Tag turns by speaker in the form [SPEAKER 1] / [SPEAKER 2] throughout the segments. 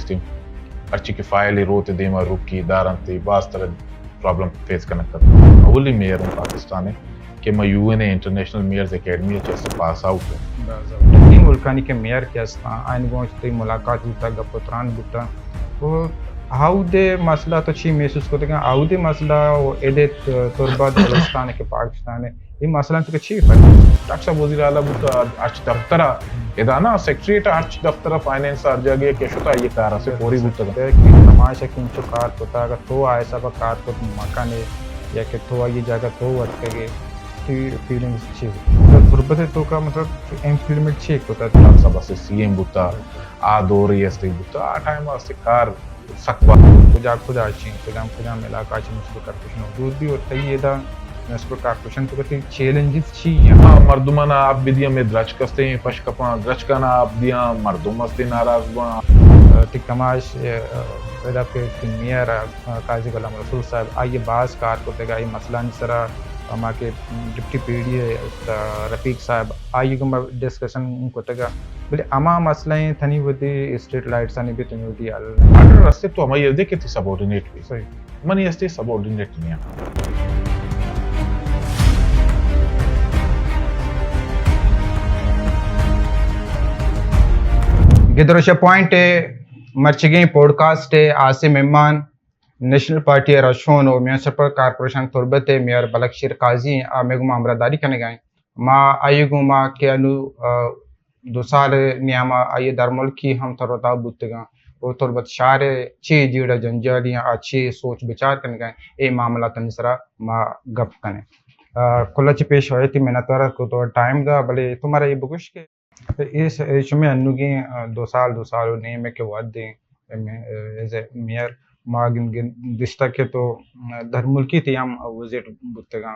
[SPEAKER 1] استیم ارچی کی فائل روتے دیما رکی دارنتی باز طرح پرابلم فیس کرنا کرتا اولی میئر ہوں پاکستان ہے کہ میں U N A international mayors academy سے پاس آؤٹ ہوں.
[SPEAKER 2] تین ملکانی کے میئر کے ہستا آئین گوشتی ملاقات ہوتا گپتران ہوتا وہ ہاؤ دے مسئلہ تو چی محسوس کرتے ہیں ہاؤ دے مسئلہ ایڈے تربت بلوچستان کے پاکستان ہے یہ مسئلہ تو چی فرق
[SPEAKER 1] ڈاکٹر صاحب وزیر اعلیٰ بتا ارچ دفتر ادانا سیکٹریٹ ارچ دفتر فائنینس ارجا گیا کہ شتا یہ کار سے پوری بتا
[SPEAKER 2] کہ تماشا کی انچو کار پتا اگر تو آئے سب کار کو مکانے یا کہ تو یہ جگہ تو ورک گے فیلنگز چی تربت تو کا مطلب امپلیمنٹ چی ہوتا ہے
[SPEAKER 1] ڈاکٹر صاحب سے سی ایم بتا آ دوری استے بتا آ ٹائم واسطے کار سکوا
[SPEAKER 2] خدا چین خدا علاقہ چین اس کو کارپوریشن حدود بھی ہوتا ہے یہ دا اس کو کارپوریشن تو کہتے ہیں چیلنجز چی
[SPEAKER 1] یہاں مردمانہ آپ بدیا میں درچ کستے ہیں پش کپاں درچ کنا آپ دیا مردم استے ناراض بنا
[SPEAKER 2] ٹکماش پیدا پہ میئر قاضی غلام رسول صاحب آئیے بعض کار کو تگا یہ مسئلہ نسرا ہما کے ڈپٹی پی ڈی ہے رفیق صاحب آئیے کو ڈسکشن کو تگا بولے اما مسئلہ ہیں تھنی ودی اسٹریٹ لائٹس آنی بھی تنی ودی
[SPEAKER 1] آرڈر رستے تو ہمیں یہ دیکھے تھی سبورڈینیٹ بھی
[SPEAKER 2] صحیح
[SPEAKER 1] منی استے سبورڈینیٹ نہیں ہے
[SPEAKER 2] گدروشہ پوائنٹ مرچگیں پوڈ کاسٹ آسے مہمان نیشنل پارٹی رشون و میونسپل کارپوریشن تربت میئر بلکشیر قاضی آمیگو امرداری کرنے گئے ما آئیگو ما کہ انو 2 سال نیاما آئیے در ملکی ہم تربتا بودتگاں وہ تربت شار چی جیڑا جنجالیاں اچھی سوچ بچار کرنے گئے اے معاملہ تنسرا ما گپ کنے کلچ پیش ہوئے تھی منتورہ کو تو ٹائم دا بلے تمہارا یہ بگوش کے اس شمی انوگی 2 سال نہیں میں کہ وعد دیں ایز اے میئر ما گن دشتا کے تو در ملکی تھی ہم وزٹ بودتگاں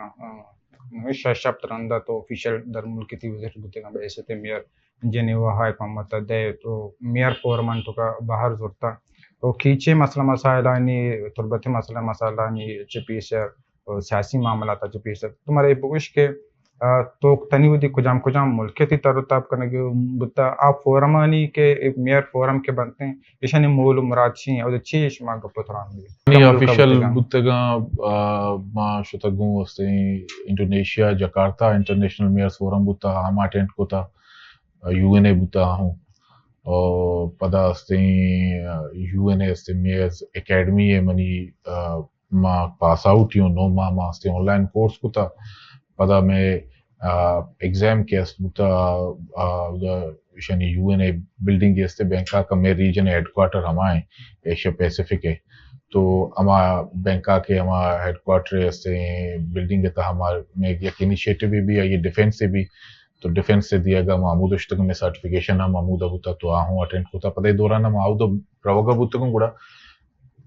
[SPEAKER 2] شب ترندہ تو آفیشل در ملکی تھی وزٹ بودتگاں بے ایسے تھے میئر جنیوا ہائی پامتا دے تو میئر فورمن تو کا باہر زورتا تو کھیچے مسئلہ مسائل آنی تربتی مسئلہ آنی چپیسر سیاسی معاملات چپیسر تمہارے بگوش کے تو تنی ودی کجام ملکے تھی ترتاب کرنے کے بتا آپ فورم آنی کے میئر فورم کے بنتے ہیں ایشانی مول و مراد چی اور چیش ماں گپت رہاں
[SPEAKER 1] نہیں آفیشل بودتگاں ما شتگوں واسطے Indonesia Jakarta international measures forum بوتا ہم اٹینڈ کو تھا یو این اے بوتا ہوں اور پدا استے یو این اے استے میئرز اکیڈمی ہے منی ما پاس آؤٹ ہوں 9 ماہ ما استے آن لائن کورس کو تھا پدا میں ایگزام کے اس بوتا یو این اے بلڈنگ کے استے بینکا کا میں ریجن ہیڈ کوارٹر ہمائیں ایشیا پیسیفک ہے تو ہما بینکا کے ہما ہیڈ کوارٹر استے بلڈنگ ہے تا ہمارے میں ایک انیشیٹو بھی ہے یہ ڈیفینس سے بھی تو ڈیفینس سے دیا گا محمود اشتگ میں سرٹیفکیشن محمود ہوتا تو آہوں اٹینڈ ہوتا پتہ دوران محمود روگا بوتگوں گوڑا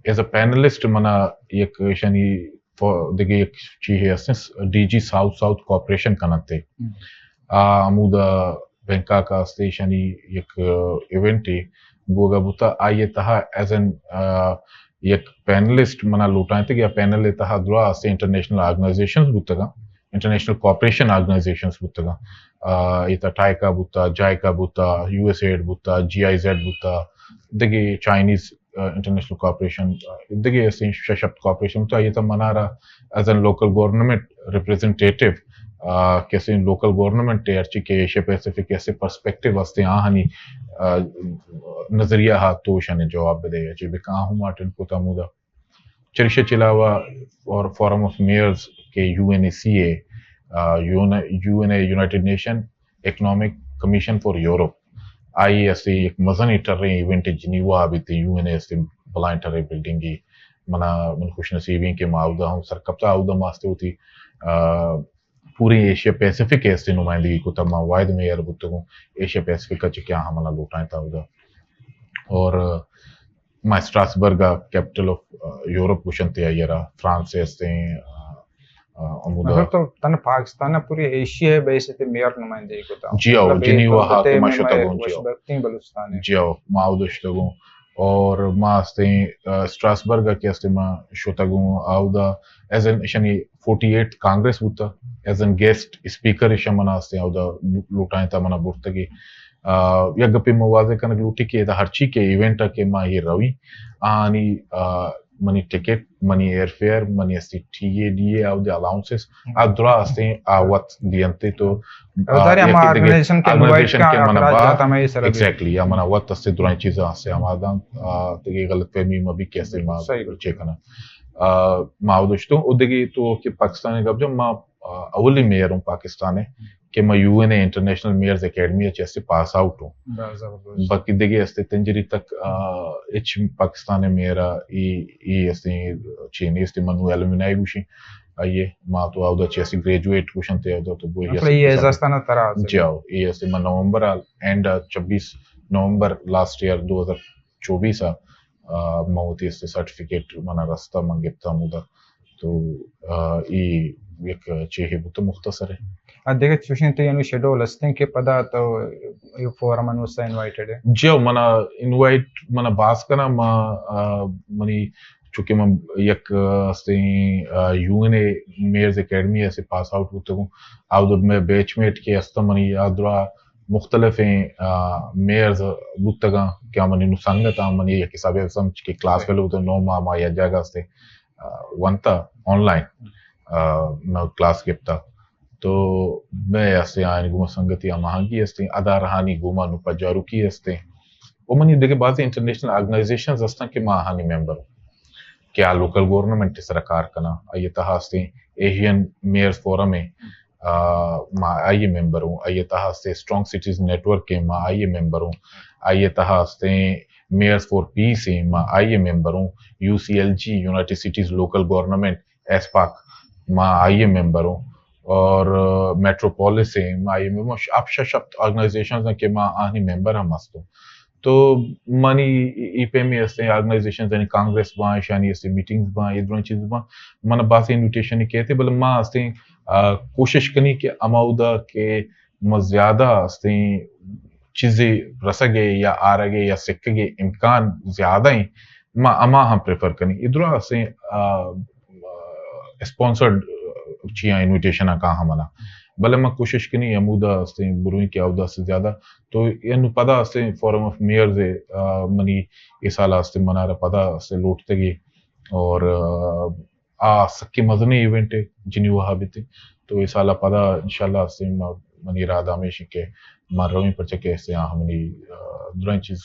[SPEAKER 1] ایز اے پینلسٹ منا ایک شنی دیکھیں ایک چیز ہے ڈی جی ساؤتھ کوآپریشن کنتے محمود بینکا کا استے شنی ایک ایونٹ ہے گوگا بوتا آئیے تہا ایز این ایک پینلسٹ منا لوٹائیں تھے یا پینل تہا درا استے انٹرنیشنل آرگنائزیشنز بوتگاں انٹرنیشنل کوآپریشن آرگنائزیشنز بوتگاں یہ ٹائکا بوتا جائکا بوتا یو ایس ایڈ بوتا جی آئی زیڈ بوتا دیکھیں چائنیز انٹرنیشنل کوآپریشن دیکھیں ایسے ششپت کوآپریشن بوتا یہ تو منا رہا as an local government representative کیسے لوکل گورنمنٹ ارچی کے ایشیا پیسیفک کیسے پرسپیکٹیو واسطے آہنی نظریہ ہاتھ تو شانے جواب دے اچھی بے کہاں ہوں مارٹن کو تامودا چرشہ چلاوا اور فورم آف میئرز کے U N E C E U N E United Nation Economic Commission for Europe آئی ایسے ایک مزن ٹر رہے ایونٹ جنیوا بھی تھے یو این اے سے بلائن ٹر رہے بلڈنگ کی منا من خوش نصیبیں کے معاہدہ ہوں سرکبتا عہدہ ماستے ہوتی پوری ایشیا پیسیفک ایسے نمائندگی کو تب واحد میئر بتگوں ایشیا پیسیفک کا چکیا ہمانا لوٹائیں تھا عہدہ اور ما اسٹراسبرگا کیپٹل آف یورپ کشنتے آئی رہا فرانس سے ایسے
[SPEAKER 2] تو تن پاکستان پوری ایشیا بیسے تے میئر نمائندگی کو تھا
[SPEAKER 1] جی آو جنیوا حاکمہ شتگوں جی آو معاہدہ شتگوں اور ما استے اسٹراسبرگا کے استے ما شتگوں عہدہ ایز این شنی 48 کانگریس بوتا ایز این گیسٹ اسپیکر شمنا استے عہدہ لوٹائیں تا منا بورتگی یا گپی موازے کنک لوٹی کے دا ہرچی کے ایونٹ کے ما یہ روی آنی منی ٹکٹ منی ایئر فیئر منی استی ٹی اے ڈی اے او دی الاؤنسز ادرا استے آوات دیانتے تو
[SPEAKER 2] داری اما آرگنائزیشن کے
[SPEAKER 1] آرگنائزیشن کے
[SPEAKER 2] اخراجات
[SPEAKER 1] منابع
[SPEAKER 2] ہمیں یہ سر
[SPEAKER 1] ایگزیکٹلی یا منا وقت استے درائیں چیزیں استے آمادان تگی غلط فہمی مبی کیسے ما چیکنا ما دوشتوں ادگی تو کہ پاکستان گب جو ما اولی میئر ہوں پاکستان ہے کہ میں U N A international mayors academy سے پاس آؤٹ ہوں باقی دیگه استے تنجری تک اچ پاکستان میرا ای استے چینی استے منو ایلومینائی گوشی آئیے ما تو آو دا چیسی گریجویٹ گوشن تے آو دا تو بوئی
[SPEAKER 2] یہ اعزازتانہ طرح
[SPEAKER 1] جاؤ ای استے من November and 26 November last year 2024 موتی استے سرٹیفکیٹ منا رستہ منگتا مودا تو ای ایک چیہی بہت مختصر ہے
[SPEAKER 2] دیکھے چوشن تو یعنی شیڈول ہستیں کہ پدا تو یہ فورم انوستا انوائٹڈ ہے
[SPEAKER 1] جو منا انوائٹ منا باس کنا ما منی چونکہ میں یک ہستے U N E mayors academy ایسے پاس آؤٹ ہوتے ہوں آو دب میں بیچ میٹ کے ہستا منی آدرا مختلف میئرز بودتگاں کیا منی نو سنگتا منی یک حساب سمجھ کے کلاس فیلو ہوتے 9 ماہ ما یا جاگا ہستے ونتا آن لائن میں کلاس گپتا تو میں ایسے آئین گوما سنگتی آمہانگی ہستے ادا رہانی گوما نو پجارو کی ہستے وہ منی دیکھے بعضی انٹرنیشنل آرگنائزیشنز ہستاں کہ میں آہانی ممبر ہوں کیا لوکل گورنمنٹ سرکار کنا آئیے تہا ہستے ایشین میئرز فورم میں ما آئیے ممبر ہوں آئیے تہا ہستے اسٹرانگ سٹیز نیٹورک کے ما آئیے ممبر ہوں آئیے تہا ہستے میئرز فور پیس ہیں ما آئیے ممبر ہوں U C L G united cities local government ASPAC ما آئیے ممبر ہوں اور میٹروپولس ہیں ما آئیے ممبر آپ ششپت آرگنائزیشنز ہیں کہ ما آہنی ممبر ہم ہستوں تو منی ای پی میں ہستے آرگنائزیشنز یعنی کانگریس باں شانی ہستے میٹنگز باں یہ دونوں چیز باں من باس انویٹیشن ہی کہتے بل ما ہستے کوشش کنی کہ اماؤدا کہ ما زیادہ ہستے چیزیں رسگے یا آرگے یا سکگے امکان زیادہ ہیں ما اما ہم پریفر کنی ادھر ہستے اسپانسرڈ چیاں انویٹیشن کہاں ہمنا بلے میں کوشش کنی امودا ہستے بروئی کے عہدہ سے زیادہ تو یہ پدا ہستے فورم آف میئرز منی اس سال ہستے منارا پدا ہستے لوٹتے گی اور سکی مزنی ایونٹ ہے جنی وہاں بھی تھی تو اس سال پدا انشاءاللہ ہستے منی راد ہمیشہ کے مار روئی پر چکے ہستے ہمنی درائیں چیز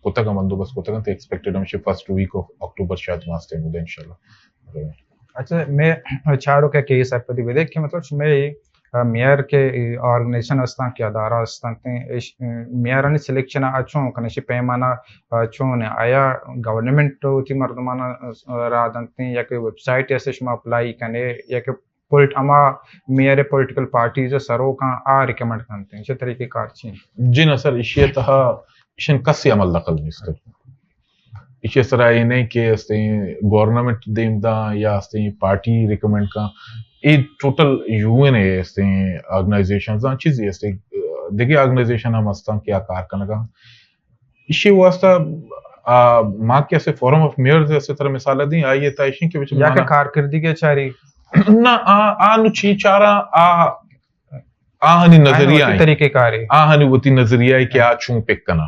[SPEAKER 1] کوتا کا بندوبست کوتا کا تو ایکسپیکٹڈ ہمشہ فرسٹ ویک آف اکتوبر شاید واسطے مودے انشاءاللہ.
[SPEAKER 2] اچھا میں چاروں کے کیس آپ پتی بدے کہ مطلب میں میئر کے آرگنائزیشن ہستاں کہ ادارہ ہستاں میئرانی سلیکشن اچھوں کنشی پیمانہ اچھوں نے آیا گورنمنٹ تھی مردمانہ رادنتی یا کہ ویب سائٹ ایسے شما اپلائی کنے یا کہ اما میئر پولیٹیکل پارٹیز سرو کا آ ریکمنڈ کرتے ہیں اسی طریقے کار چین
[SPEAKER 1] جی نا سر اشیاء تہا اشن کسی عمل دخل نہیں سر اشیاء سر آئی نہیں کہ استے گورنمنٹ دیم دا یا استے پارٹی ریکمنڈ کا یہ ٹوٹل یو این اے استے آرگنائزیشنز ہیں چیزی استے دیکھیں آرگنائزیشن ہم ہستاں کیا کار کنگا اسی واسطہ ماں کے ایسے فورم آف میئرز ایسے طرح مثالہ دیں آئیے تا اشن کے وچ
[SPEAKER 2] یا کہ کارکردگی کے چاری
[SPEAKER 1] نا آنو چی چارا آہنی نظریہ ہیں
[SPEAKER 2] طریقے کاری
[SPEAKER 1] آہنی وتی نظریہ ہے کہ آ چون پک کنا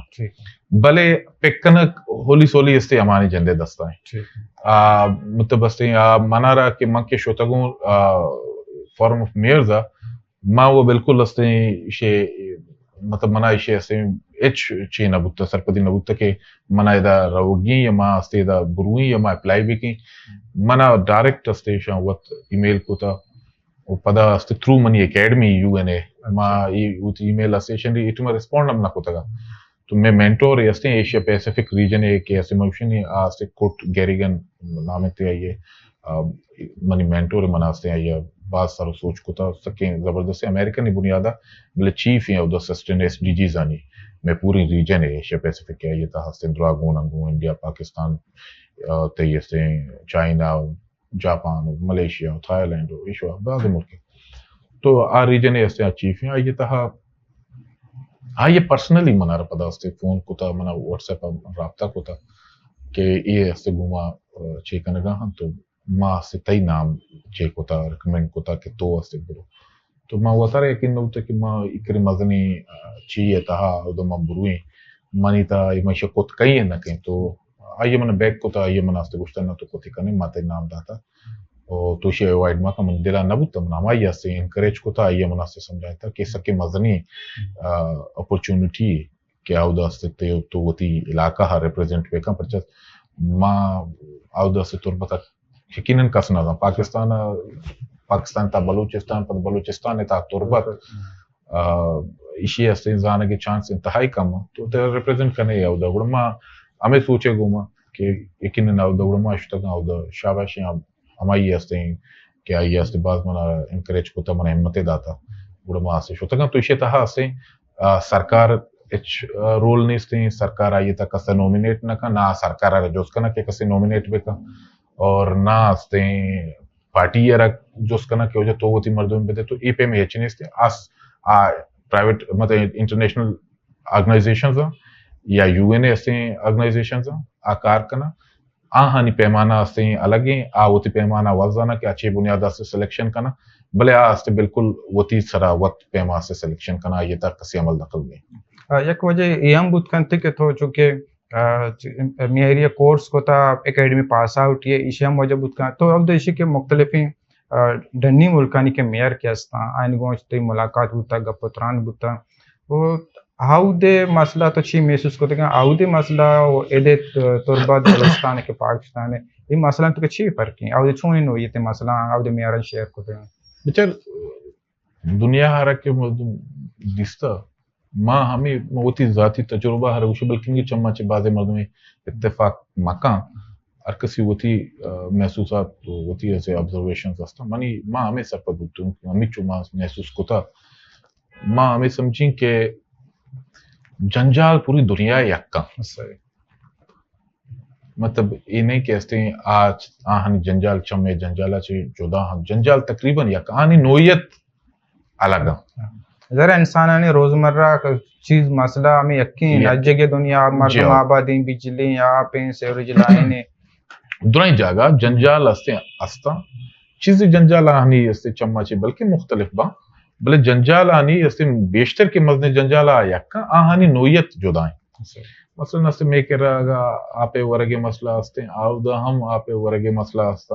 [SPEAKER 1] بلے پک کنک ہولی سولی استے ہمانی جندے دستا ہیں مطلب استے منا رہا کہ من کے شوتگوں فورم آف میئرز ماں وہ بالکل استے اسے مطلب منا اسے استے ایچ چی نبوتا سرپدی نبوتا کہ منا ادا روگی یا ماں استے ادا بروئی یا ماں اپلائی بھی کی منا ڈائریکٹ استے شاہ وقت ای میل کو تا وہ پدا استے تھرو منی اکیڈمی یو این اے ماں ای میل اسٹیشن ای تو میں ریسپونڈ ہم نہ کو تگا تو میں مینٹور استے ایشیا پیسیفک ریجن ہے کہ ایسے موشن ہے آستے کوٹ گیریگن نامتے آئیے منی مینٹور منا استے آئیے بعض سارو سوچ کو تا سکیں زبردست امریکن بنیادہ بلے چیف ہیں ادھر سسٹین ایس ڈی جیز آنی میں پوری ریجن ہے ایشیا پیسیفک ہے یہ تا ہستے دراغون انگو انڈیا پاکستان تے استے China Japan Malaysia Thailand Asia بعض ملک تو آ ریجن ایسے چیف ہیں آئیے تا آئیے پرسنلی منا رہا پدا استے فون کو تا منا واٹس ایپ رابطہ کو تا کہ یہ استے گوما چیکنگا ہم تو ماں سے تئی نام چیک ہوتا ریکمینڈ کو تا کہ تو استے برو تو ما وتر يكن نوت كي ما يكري مزني شيء تها ودو ما بروي ماني تا ما شكوت كاين نكين تو اي من بيك كو تا اي من است گشتن تو کوتی کنه ماته نام داتا او تو شي وايد ما كم دلا نبوت من ما ياسي انكريج کو تا اي من است سمجھاتا کہ سکے مزنی اپورچونٹی کہ او دست تو وتی علاقہ ہا ریپرزینٹ وے کا پرچ ما او دست تربت یقیناً کسنا پاکستان تا بلوچستان پر بلوچستان تا تربت اشی است انسان کے چانس انتہائی کم تو تے ریپرزینٹ کرنے او دا گڑما ہمیں سوچے گوما کہ یقیناً او دا گڑما اشتگا او دا شاباشی ہمائی است کہ آئی است بعض منا انکریج کو تا منا ہمت داتا گڑما سے شتگا تو اشی تہا سے سرکار رول نہیں سرکار آئی تا کسا نومینیٹ نہ کا نہ سرکار آ جوز کا نہ کہ کسی نومینیٹ بے کا اور نہ استے پارٹی یا جوز کا نہ کہ تو ہوتی مردوں میں تو ای پے میں یہ چیز تھے آس پرائیویٹ مطلب انٹرنیشنل آرگنائزیشنز یا یو این اے استے آرگنائزیشنز آکار کنا آہانی پیمانہ استے الگ ہیں ہوتی پیمانہ وزانہ کہ اچھی بنیادہ سے سلیکشن کنا بلے استے بالکل وتی سرا وقت پیما سے سلیکشن کنا یہ تک کسی عمل دخل میں
[SPEAKER 2] یک وجہ یہ ہم بود کنتے کہ تو چونکہ میری کورس کو تا اکیڈمی پاس آؤٹ یہ اسی ہم وجہ بود کن تو اب اسی کے مختلفی ڈنی ملکانی کے میئر کے استا آئین گوشتی ملاقات ہوتا گپتران ہوتا وہ ہاؤ دے مسئلہ تو چی محسوس کرتے ہیں ہاؤ دے مسئلہ ایدے تربت بلوچستان کے پاکستان یہ مسئلہ تو چی فرق ہیں ہاؤ دے چونی نو یہ تے مسئلہ ہاؤ دے میئران شیئر کرتے ہیں
[SPEAKER 1] بچر دنیا ہر کے دستا ماں ہمیں ہوتی ذاتی تجربہ ہر وشو بلکہ چما چے بعض مردوں میں اتفاق مکان ہر کسی ہوتی محسوسات ہوتی ایسے آبزرویشنز ہستا منی ماں ہمیں سر پر بودتوں ہمیں چو ماں محسوس کتا ماں ہمیں سمجھیں کہ جنجال پوری دنیا یکا مطلب یہ نہیں کہتے ہیں آج آہنی جنجال چمے جنجالہ چے جدا ہم جنجال تقریباً یکا آہنی نوعیت الگ
[SPEAKER 2] ذرا انسانانی روزمرہ چیز مسئلہ ہمیں یقین اجے کے دنیا مردم آبادی بجلی یا پین سیوریج لائن
[SPEAKER 1] دونوں جگہ جنجال استا چیز جنجال آنی استے چما چے بلکہ مختلف با بلے جنجال آنی استے بیشتر کے مزنے جنجال آیا کا آہانی نوعیت جدا ہیں مثلا استے میں کہہ رہا گا آپے ورگے مسئلہ استے آو دا ہم آپے ورگے مسئلہ استا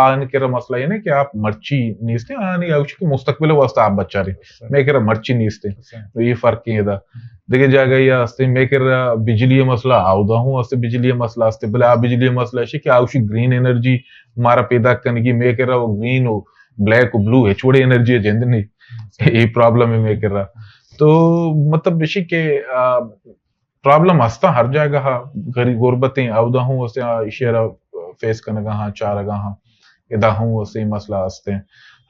[SPEAKER 1] آن کہہ رہا مسئلہ یہ نہیں کہ آپ مرچی نیستے آنی آوش کی مستقبل واسطہ آپ بچا رہے میں کہہ رہا مرچی نیستے تو یہ فرق ہے دا دیکھے جاگا یہ استے میں کہہ رہا بجلی مسئلہ آو دا ہوں استے بجلی مسئلہ استے بلے آپ بجلی مسئلہ ہے کہ آوشی گرین انرجی ہمارا پیدا کرنے کی میں کہہ رہا وہ گرین ہو بلیک ہو بلو ہے چھوڑے انرجی ہے جند نہیں یہ پرابلم ہے میں کہہ رہا تو مطلب بشی کہ پرابلم ہستا ہر جائے گا غریب غربتیں اودا ہوں اسے اشارہ فیس کرنے گا چار گا ادا ہوں اسے مسئلہ ہستے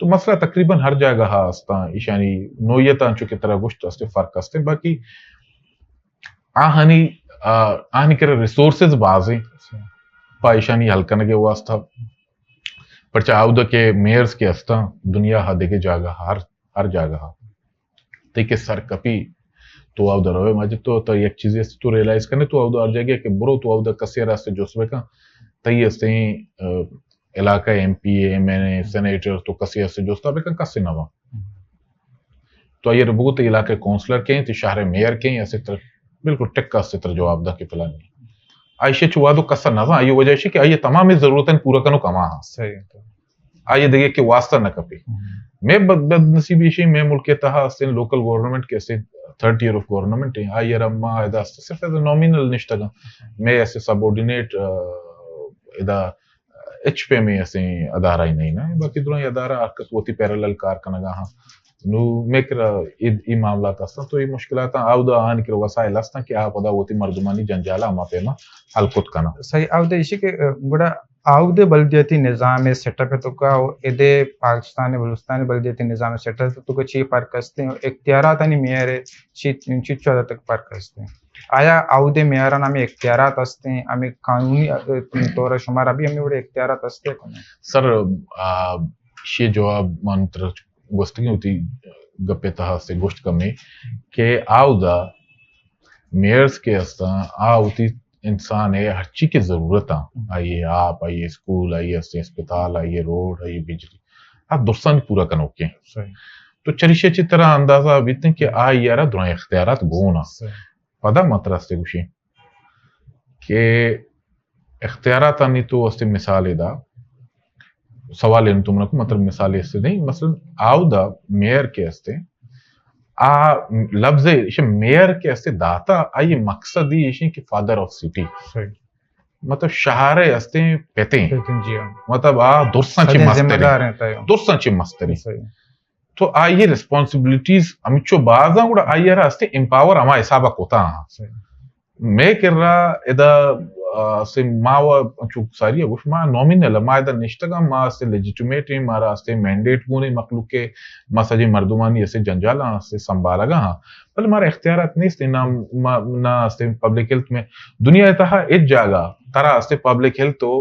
[SPEAKER 1] تو مسئلہ تقریباً ہر جائے گا ہستا ایشانی نوعیت چونکہ طرح گشت ہستے فرق ہستے باقی آہنی کرے ریسورسز بازیں پا ایشانی حل کرنے کے واسطہ پرچہ اودا کے میئرز کے ہستا دنیا ہا دیکھے جاگا ہر جاگا دیکھے سر کپی تو او در روے ماجد تو یک چیزی است تو ریلائز کرنے تو او در ار جائے کہ برو تو او در کسی راستے جوسوے کا تی استے علاقہ M P A M N A senator تو کسی راستے جوستا بے کا کسی نوا تو یہ ربوت علاقہ کونسلر کے ہیں تی شہر میئر کے ہیں ایسے طرح بالکل ٹکا اسے طرح جواب دا کی پلان نہیں آئیشے چوا دو کسا نظر آئیے وجہ ہے کہ آئیے تمامی ضرورتیں پورا کنو کما ہاں آئیے دیکھے کہ واسطہ نہ کپی میں بد نصیبی شی میں ملک کے تہا استے لوکل گورنمنٹ کے استے تھرڈ ایئر آف گورنمنٹ ہیں آئی رما ادا صرف ایز نومینل نشتگا میں ایسے سبورڈینیٹ ادا ایچ پی میں ایسے ادارہ ہی نہیں نا باقی دونوں ادارہ آرکس ہوتی پیرالل کار کنگا ہاں نو میں کرا ای معاملات ہستا تو یہ مشکلات آو دا آن کرا وسائل ہستا کہ آپ ادا ہوتی مردمانی جنجالہ اما پیما حل کت کنا
[SPEAKER 2] صحیح آو دا اسی کہ بڑا آو دے بلدیاتی نظام سیٹ اپ ہے تو کا ادے پاکستان بلوچستان بلدیاتی نظام سیٹ اپ تو کا چی فرق ہستے ہیں اختیارات نہیں میئر چی چودہ تک فرق ہستے ہیں آیا آو دے میئران ہمیں اختیارات ہستے ہیں ہمیں قانونی طور شمار ابھی ہمیں بڑے اختیارات ہستے ہیں
[SPEAKER 1] سر یہ جواب مانتر گوشتگی ہوتی گپے تہا سے گوشت کمی کہ آو دا میئرز کے ہستا ہوتی انسان ہے ہر چیز کی ضرورت آئیے آپ آئیے اسکول آئیے اسپتال آئیے روڈ آئیے بجلی آپ درستان پورا کنو کے تو چریشے چی طرح اندازہ بیتن کہ یارا دوران اختیارات گونا پدا مطرح استے گوشی کہ اختیارات آنی تو استے مثال دا سوال ان تم رکھو مطلب مثال استے نہیں مثلا آو دا میئر کے استے لفظ میئر کے استے داتا آئی مقصد یہ کہ فادر آف سٹی مطلب شہر استے پیتے مطلب درسان چی مستری تو آئیے ریسپانسبلٹیز ہمچو بعضاں گوڑا آئیے رہا استے امپاور ہما حسابہ کوتا ہاں میں کر رہا ادا سے ماوا چوک ساری اگوش ما نومینل ما ادا نشتگا ما سے لیجیٹیمیٹ مارا استے مینڈیٹ گونے مخلوق کے ما سجی مردمانی اسے جنجالا اسے سنبھالا گا ہاں بل مارا اختیارات نہیں استے نا استے پبلک ہیلتھ میں دنیا اتہا ایک جاگا ترا استے پبلک ہیلتھ تو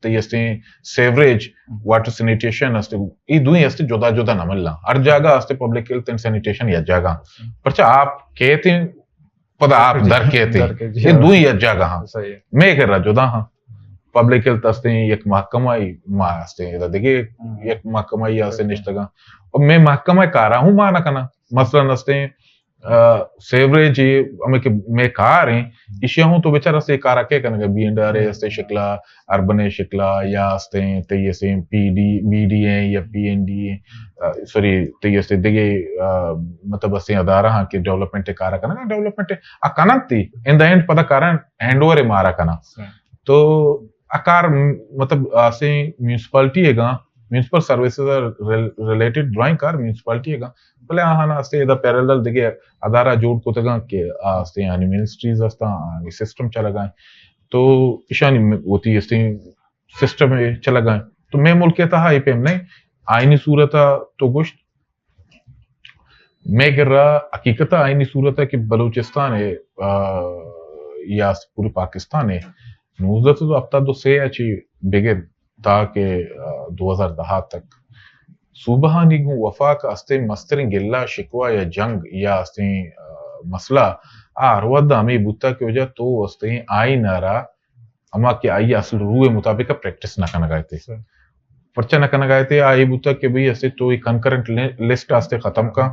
[SPEAKER 1] تی استے سیوریج واٹر سینیٹیشن استے ای دوئی استے جدا جدا نہ ملنا ہر جاگا استے پبلک ہیلتھ اینڈ سینیٹیشن یا جاگا پرچہ آپ کہتے ہیں پدا آپ در کہتے ہیں یہ دوئی یا جاگا ہاں میں کر رہا جدا ہاں پبلک ہیلتھ استے ایک محکمائی ماں استے دیکھے ایک محکمائی استے نشتگا اور میں محکمائی کارا ہوں مانا کنا مثلا استے سیوریج میں کار ہیں اشیاء ہوں تو بیچارہ سے کارا کیا کرنے گا بی اینڈ آر استے شکلا اربن شکلا یا استے تی سے پی ڈی بی ڈی ہیں یا پی این ڈی ہیں سوری تی سے دیکھے مطلب استے ادارہ ہاں کہ ڈیولپمنٹ کارا کرنا ڈیولپمنٹ اکانا تی ان دا اینڈ پتا کارا ہینڈ اوور مارا کنا تو اکار مطلب اسے میونسپلٹی ہے گا میونسپل سروسز ریلیٹڈ ڈرائنگ کار میونسپلٹی ہے گا بلے آہانا استے ادھا پیرالل دیکھے ادارہ جوڑ کو تگا کہ استے یعنی منسٹریز استا سسٹم چلا گئے تو اشانی ہوتی استے سسٹم چلا گئے تو میں ملک کہتا ہاں پہ نہیں آئینی صورتا تو گوشت میں کر رہا حقیقتا آئینی صورتا کہ بلوچستان ہے یا پوری پاکستان ہے نوزدہ تو اب تا دو سے اچھی بگے تاکہ 2010 تک صوبہ نیگو وفاق استے مسترین گلہ شکوہ یا جنگ یا استے مسئلہ آرواد ہمیں بوتا کی وجہ تو استے آئی نارا اما کہ آئی اصل روح مطابق پریکٹس نہ کرنا گئے تھے پرچہ نہ کرنا گئے تھے آئی بوتا کہ بھئی استے تو کنکرنٹ لسٹ استے ختم کا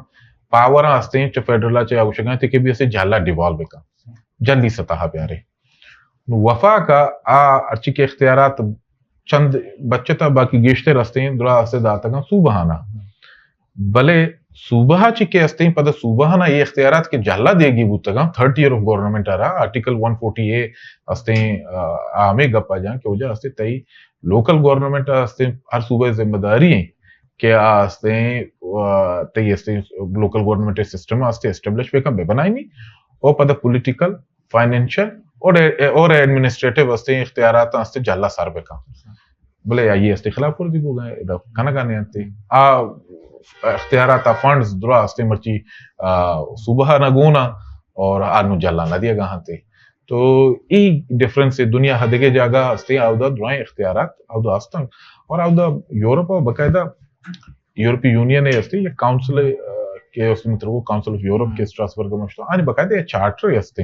[SPEAKER 1] پاورا استے چا فیڈرلا چا آگوشہ گئے تھے کہ بھی استے جھالا ڈیوالو کا جلدی سطح پیارے وفاقا ارچی کے اختیارات چند بچتا باقی گیشتے رستے ہیں درا استے داتا گا صوبہانا بلے صوبہ چکے استے ہیں پدہ صوبہانا یہ اختیارات کے جھالا دے گی بوتا گا 30 ایئر آف گورنمنٹ آرہا آرٹیکل 140A استے ہیں آمیں گپا جائیں کہ وجہ استے تئی لوکل گورنمنٹ استے ہر صوبہ ذمہ داری ہیں کہ استے تئی استے لوکل گورنمنٹ سسٹم استے اسٹیبلش پہ کم بے بنائی نہیں اور پدہ پولیٹیکل فائنینشل اور ایڈمنسٹریٹو استے اختیارات استے جھالا سار بے کم بلے یہ استے خلاف ورزی کو گئے ادھا کھانا گانے آتے اختیارات فنڈز درا استے مرچی صوبہ نگونا اور آنو جالا نہ دیا گا ہاں تو ای ڈیفرنس دنیا حدگے جاگا استے آودہ درائیں اختیارات آودہ آستان اور آودہ یورپ بقاعدہ یورپی یونین ہے استے یہ کاؤنسل کے اس میں مطلب کاؤنسل آف یورپ کے اسٹراسبرگ مشتہ آنی بقاعدہ یہ چارٹر استے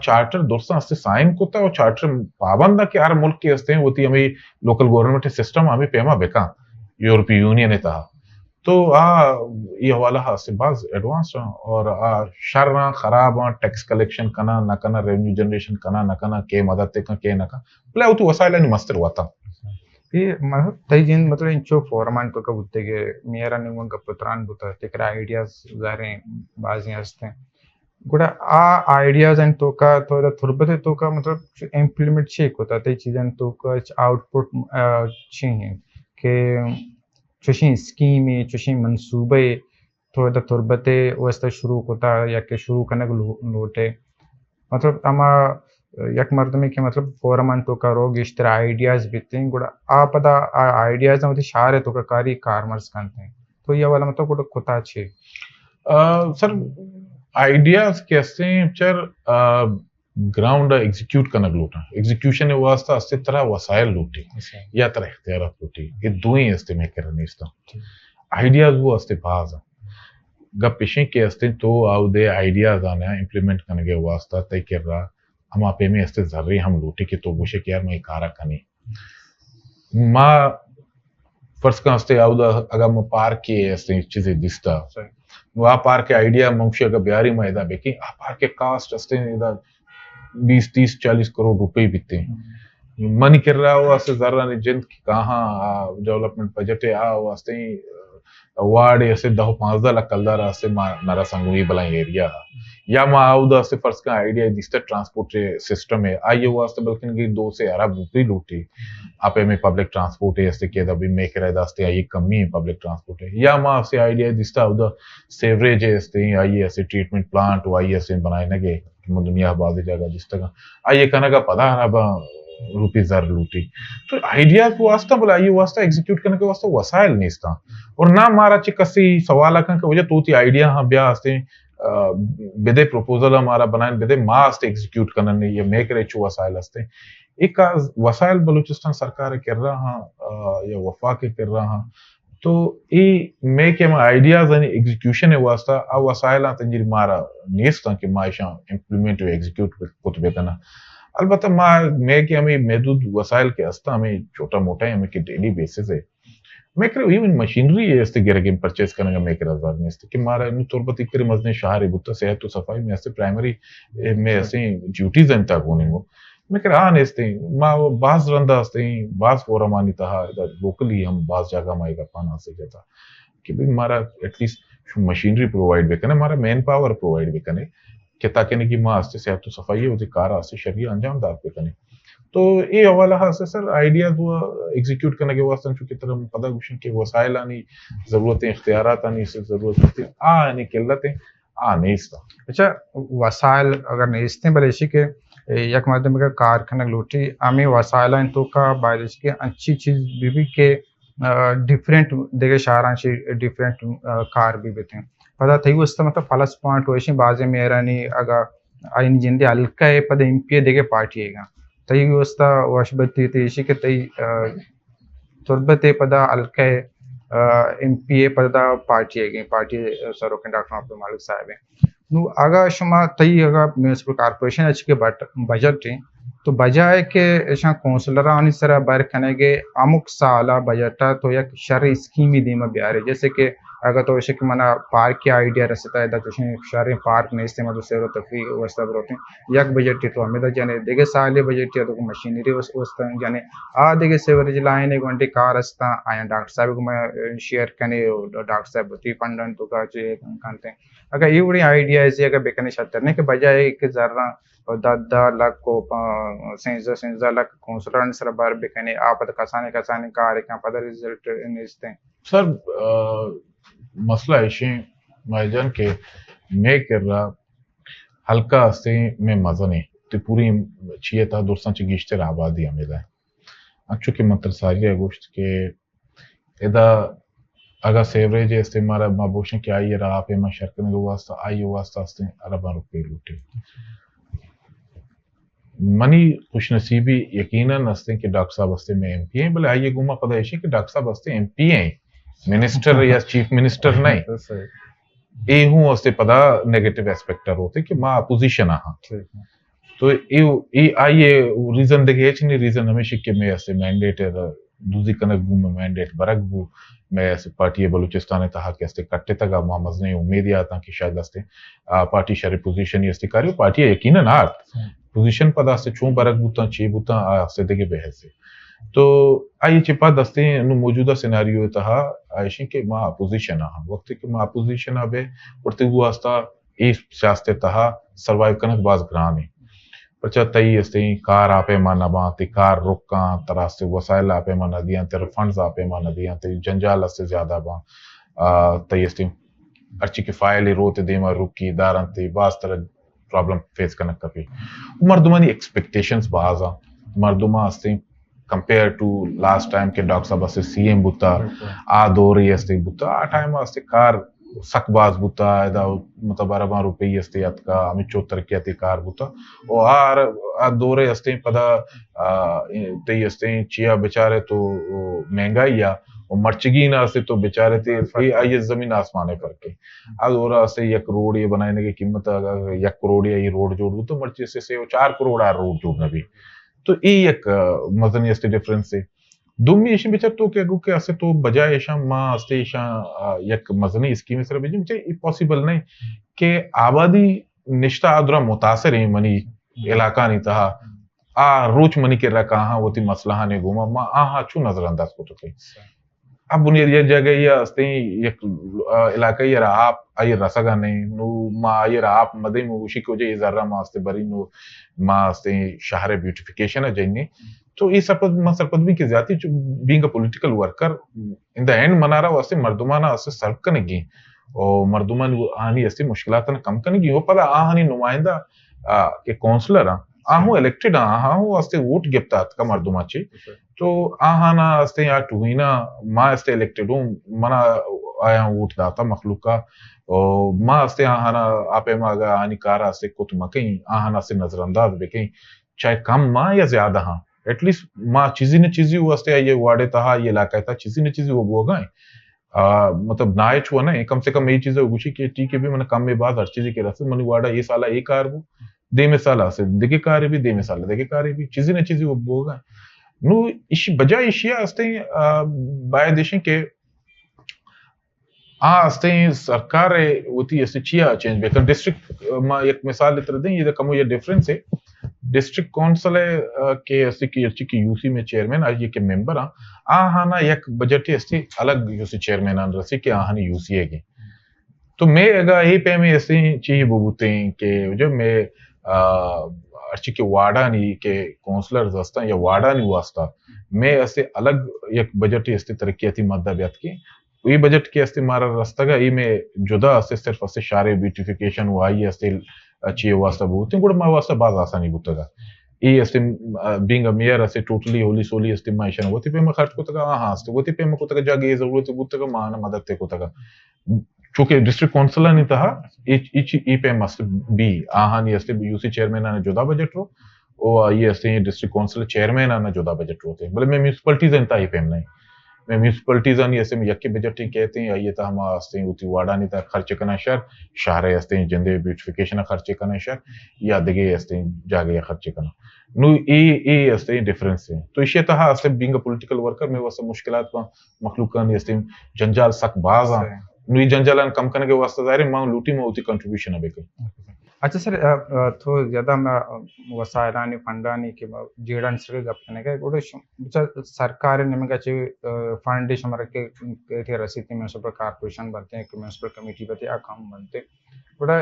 [SPEAKER 1] چارٹر دوستان استے سائن کوتا ہے اور چارٹر پابندہ کہ ہر ملک کے استے ہیں وہ تھی ہمیں لوکل گورنمنٹ سسٹم ہمیں پیما بیکا یورپی یونین ہے تھا تو یہ حوالہ استے بعض ایڈوانس رہا اور شر رہا خراب رہا ٹیکس کلیکشن کنا نہ کنا ریونیو جنریشن کنا نہ کنا کے مدد تے کنا کے نہ کنا بلے وہ تو وسائل نہیں مستر ہوا تھا
[SPEAKER 2] یہ مطلب تئی جن مطلب انچو فورمان کو کبوتے کہ میرا نگون کا پتران بوتا تکرا آئیڈیاز ظاہریں بعضی ہستے ہیں گوڑا آئیڈیاز ان تو کا تو دا تھربت تو کا مطلب امپلیمنٹ چیک ہوتا تی چیزیں تو کا آؤٹ پٹ چاہیے کہ چوشیں اسکیمی چوشیں منصوبے تو دا تھربت وستا شروع ہوتا یا کہ شروع کرنے کو لوٹے مطلب اما یک مردمی کہ مطلب فورمان تو کا روگ اشتر آئیڈیاز بیتے ہیں گوڑا پتا آئیڈیاز نہ ہوتی شارے تو کا کاری کارمرز کانتے ہیں تو یہ والا مطلب گوڑا کتا چھے
[SPEAKER 1] سر آئیڈیاز کیسے ہیں چر گراؤنڈ ایگزیکیوٹ کرنا لوٹا ایگزیکیوشن واسطہ استے طرح وسائل لوٹی یا طرح اختیارات لوٹی یہ دوئیں استے میں کرنے استا آئیڈیاز وہ استے باز ہیں گپ پیشیں کے استے تو آو دے آئیڈیاز آنے ہیں امپلیمنٹ کرنے کے واسطہ تے کر رہا ہم آپے میں استے ذرے ہم لوٹی کہ تو گوشے کہ یار میں کارا کنی ما فرض کا ہستے آودا اگر میں پارک کے ہستے چیزیں دستا
[SPEAKER 2] صحیح
[SPEAKER 1] وہ پارک آئیڈیا منشی اگر بیاری میں ادا بیکی پارک کاسٹ ہستے ادا 20-30-40 کروڑ روپے بیتے ہیں منی کر رہا ہوا سے ذرا نے جنت کی کہاں ڈیولپمنٹ بجٹ ہے واسطے وارڈ ایسے 10-15 لاکھ کلدار واسطے نارا سنگوئی بلائیں ایریا یا ما آودا سے فرض کا آئیڈیا جس ٹرانسپورٹ سسٹم ہے آئیے واسطے بلکہ کہ 2 سے ارب روپے لوٹی آپ میں پبلک ٹرانسپورٹ ہے ایسے کہ ابھی میں کرے داستے آئیے کمی ہے پبلک ٹرانسپورٹ ہے یا ما سے آئیڈیا جس آودا سیوریج ہے ایسے آئیے ایسے ٹریٹمنٹ پلانٹ آئیے ایسے بنائے نگے دنیا بعض جگہ جس طرح آئیے کہنا کا پتا ارب روپی زر لوٹی تو آئیڈیا کو واسطہ بلا یہ واسطہ ایگزیکیوٹ کرنے کے واسطہ وسائل نہیں تھا اور نہ ہمارا کسی سوال کا وجہ تو آئیڈیا ہاں بیا ہستے بدے پروپوزل ہمارا بنائیں بدے ماں ہستے ایگزیکیوٹ کرنے یہ میں کرے چو وسائل ہستے ایک وسائل بلوچستان سرکار کر رہا ہاں یا وفاق کر رہا ہاں تو یہ میں کہ آئیڈیاز ایگزیکیوشن ہے واسطہ آ وسائل تنجیر مارا نیست کہ معاشاں امپلیمنٹ ایگزیکیوٹ کتبے کنا البتہ میں کہ ہمیں محدود وسائل کے ہستا ہمیں چھوٹا موٹا ہے ہمیں کہ ڈیلی بیسس ہے میں کہ ایون مشینری ہے اس گرے گیم پرچیز کرنے کا میں کہ ہزار نہیں اس کہ مارا طور پر ایک مزنے شہر ہے بتا صحت و صفائی میں ایسے پرائمری میں ایسے ڈیوٹیز ہیں تک ہونے وہ میں کہ ہاں نہیں ماں بعض رندہ ہستے ہیں بعض فورمانی تھا لوکلی ہم بعض جگہ میں ایک پانا سے جاتا کہ بھی ہمارا ایٹ لیسٹ مشینری پرووائڈ بھی کرنے ہمارا مین پاور پرووائڈ بھی کرنے کہ تاکہ نہیں کہ ماں ہستے صحت و صفائی ہے وہ کار ہستے شریعہ انجام دار پہ کرنے تو یہ حوالہ ہستے سر آئیڈیاز وہ ایگزیکیوٹ کرنے کے واسطے چونکہ طرح پتہ گوشن کہ وسائل آنی ضرورتیں اختیارات آنی سے ضرورت ہوتی آنی قلتیں نہیں استا
[SPEAKER 2] اچھا وسائل اگر نہیں استیں بلے اسی کے یک مادم کا کارخانہ لوٹی ہمیں وسائل ہیں تو کا باعث کے اچھی چیز بھی کہ ڈفرینٹ دیکھے شہران سے ڈفرینٹ کار بھی بیتے ہیں پتہ تھی اس مطلب پلس پوائنٹ ہوئے بازے میرانی اگر آئین جندے ہلکا ہے پتہ ایم پی اے دیکھے پارٹی ہے گا تھی وستا واشبتی تھی اسی کے تھی تربت پدا ہلکا ہے ایم پی اے پدا پارٹی ہے گئی پارٹی سروکن ڈاکٹر عبد المالک صاحب ہیں نو آگا شما تھی اگر میونسپل کارپوریشن اچھ کے بجٹ ہیں تو بجائے کہ ایشاں کونسلرانی سرا بار کھنے گے امک سالہ بجٹا تو یک شرعی اسکیمی دیما بیارے جیسے کہ اگر تو ایسے کہ منا پارک کی آئیڈیا رستا ہے تو شہر پارک میں استعمال تو سیر و تفریح وسطہ بروتے ہیں یک بجٹ تو ہمیں جانے دیکھے سالے بجٹ یا تو مشینری وسطہ جانے دیکھے سیوریج لائن ایک گھنٹے کار ہستا آیا ڈاکٹر صاحب کو میں شیئر کرنے ڈاکٹر صاحب بتی پنڈن تو کا کانتے ہیں اگر یہ بڑی آئیڈیا ایسی اگر بیکنے شترنے کے بجائے کہ ذرا 10 کو 15 لاکھ کونسلران سر بار بیکنے آپ کسانے کار ایک پتہ ریزلٹ نیستے ہیں
[SPEAKER 1] سر مسئلہ ایشی مائجان کے میں کر رہا ہلکا ہستے میں مزہ نہیں تو پوری چیئے تھا دوستان چی گیشتر آبادی ہمیں دائیں اچھو کہ مطلب ساری ہے گوشت کہ ادا اگر سیوریج استعمال مابوشن کہ آئیے رہا پہ میں شرکنے کے واسطہ آئیے واسطہ ہستے عربان روپے لوٹے منی خوش نصیبی یقیناً ہستے کہ ڈاکٹر صاحب ہستے میں ایم پی ہیں بلے آئیے گوما پتہ ایشی کہ ڈاکٹر صاحب ہستے ایم پی ہیں منسٹر یا چیف منسٹر نہیں اے ہوں ہستے پتہ نیگیٹو ایسپیکٹر ہوتے کہ ماں اپوزیشن آہاں تو یہ آئیے ریزن دیکھے ایچ نہیں ریزن ہمیشہ کہ میں ایسے مینڈیٹ ہے دوسری کنک بو میں مینڈیٹ برک بو میں ایسے پارٹی بلوچستان تھا کہ ایسے کٹے تک ماں مزنے امید آتا کہ شاید ایسے پارٹی شرح پوزیشن ہی ایسے کاری پارٹی یقیناً آرت پوزیشن پتہ ایسے چون برک بوتا چی بوتا ایسے دیکھے بحث ہے تو آئیے چپا دستے ہیں موجودہ سیناریو تہا آئیشیں کہ ماں اپوزیشن آہاں وقت کہ ماں اپوزیشن آبے پڑتے ہوا ہستا اس سیاستے تہا سروائیو کنک باز گرانے پرچہ تئی استے کار آپے ماں نباں تی کار رکاں تراستے وسائل آپے ماں ندیاں تیر فنڈز آپے ماں ندیاں تی جنجال استے زیادہ باں تئی استے ارچی کی فائل روتے دیما رکی داران تی باز طرح پرابلم فیس کنک کپی مردمانی ایکسپیکٹیشنز بازا مردمہ استے کمپیئر ٹو لاسٹ ٹائم کے ڈاکٹر صاحب استے سی ایم بوتا دوری استے بوتا ٹائم استے کار سک باز بوتا مطلب عربان روپی استے ات کا ہمیں ترقیاتی کار بوتا اور دورے استے پدا تی استے چیا بیچارے تو مہنگائی یا مرچگی نہ استے تو بیچارے تے آئیے زمین آسمانے پر کے اور استے 1 کروڑ یہ بنائنے کی قیمت 1 کروڑ یہ روڈ جوڑ تو مرچی سے 4 کروڑ روڈ جوڑنا بھی تو یہ ایک مزنی استے ڈیفرنس ہے دومی ایشن بیچار تو کہ اگو کہ اسے تو بجائے ایشان ماں استے ایشان یک مزنی اسکیم سر بیجی مجھے پاسبل نہیں کہ آبادی نشتہ آدھرا متاثر ہیں منی علاقہ نہیں تہا روچ منی کے رکھا ہاں وہ تی مسئلہ نے گوما ماں آہاں چو نظر انداز کو تو کہیں اب بنیاد یہ جگہ یہ استے یک علاقہ یہ رہا آپ آئی رسگا نہیں نو ماں آئی رہا آپ مدی موشی کو جائے ذرہ ماں استے بری نو ماں استے شہر بیوٹیفیکیشن ہے جائیں تو یہ سرپد ماں سرپد بھی کی زیادتی being a political worker in the and منا رہا واسطے مردمانہ اسے سرپ کرنے گی اور مردمان آہنی اسے مشکلات کم کرنے گی وہ پتا آہنی نمائندہ کہ کونسلر آہوں الیکٹڈ آہوں واسطے ووٹ گپتات کا مردمہ چے تو آہانا استے یا ٹوہینا ماں استے الیکٹڈ ہوں منا آیا ووٹ داتا مخلوق کا اور ماں استے آہانا آپے ماں اگر آہنی کارا استے کت مکیں آہانا استے نظر انداز بکیں چاہے کم ماں یا زیادہ ہاں ایٹ لیسٹ ماں چیزی نے چیزی وہ استے یہ واڑے تہا یہ علاقہ تھا چیزی نے چیزی وہ بو گئیں مطلب نائے چھوا نہیں کم سے کم یہ چیزیں گوشی کہ ٹھیک ہے بھی میں نے کم میں بعد ہر چیزی کے رسے منی واڑا یہ سالہ ایک کار وہ دے میں سالہ سے دیکھے کارے بھی دے میں سالہ دیکھے کارے بھی چیزی نے چیزی وہ بو گئیں نو بجائے اشیاء استے باید دیشیں کہ استے سرکار ہوتی اسے چیا چینج بے کر ڈسٹرکٹ ما ایک مثال لیتے دیں یہ کمو یہ ڈیفرنس ہے ڈسٹرکٹ کونسل ہے کہ اسے کی ارچی کی یو سی میں چیئرمین آج یہ کہ ممبر آہانا یک بجٹ اسے الگ یو سی چیئرمین آن رسی کہ آہانی یو سی ہے گی تو میں اگر یہ پہ میں ایسے چیئے بوتے ہیں کہ جب میں ارچی کے واڑا نہیں کہ کونسلر واسطہ یا واڑا نہیں واسطہ میں ایسے الگ یک بجٹ اسے ترقیاتی مادہ بیات کی یہ بجٹ کے استے مارا رستہ گا یہ میں جدا اسے صرف اسے شارے بیوٹیفیکیشن وہ آئی اسے اچھی واسطہ بوتے ہیں گوڑا ماں واسطہ بعض آسانی بوتا گا یہ استے بینگ میئر اسے ٹوٹلی ہولی سولی استے معیشن ہوتی پہ میں خرچ کو تگا ہاں استے ہوتی پہ میں کو تگا جاگے یہ ضرورت بوتا گا ماں مدد تے کو تگا چونکہ ڈسٹرکٹ کونسلر نہیں تھا ای پہ مست بی آہانی استے یو سی چیئرمین آنے جدا بجٹ رو اور یہ استے ڈسٹرکٹ کونسلر چیئرمین آنا جدا بجٹ روتے بلے میں میونسپلٹیز انتا ہی پہ نہیں میں میونسپلٹیز آنی ایسے میں یکی بجٹ ہی کہتے ہیں یہ تا ہم آستے ہیں ہوتی واڑا نہیں تا خرچ کنا شہر شہر ایستے ہیں جندے بیوٹیفیکیشن خرچ کنا شہر یا دگے ایستے ہیں جاگے خرچ کنا نو ای ایستے ہیں ڈیفرنس ہیں تو اسی طرح ایستے بینگ اے پولیٹیکل ورکر میں واسطہ مشکلات کا مخلوقان ایستے ہیں جنجال سک باز آن نو یہ جنجالان کم کرنے کے واسطہ ظاہر ہے ماں لوٹی میں ہوتی کنٹریبیوشن ہے بے
[SPEAKER 2] اچھا سر تو زیادہ وسائلانی فنڈانی کہ جیڑان سر گپ کرنے کا گوڑے سرکار نے کا فنڈ ہمارا کہ رسیدی میونسپل کارپوریشن بنتے ہیں میونسپل کمیٹی بنتے ہیں کام بنتے گوڑا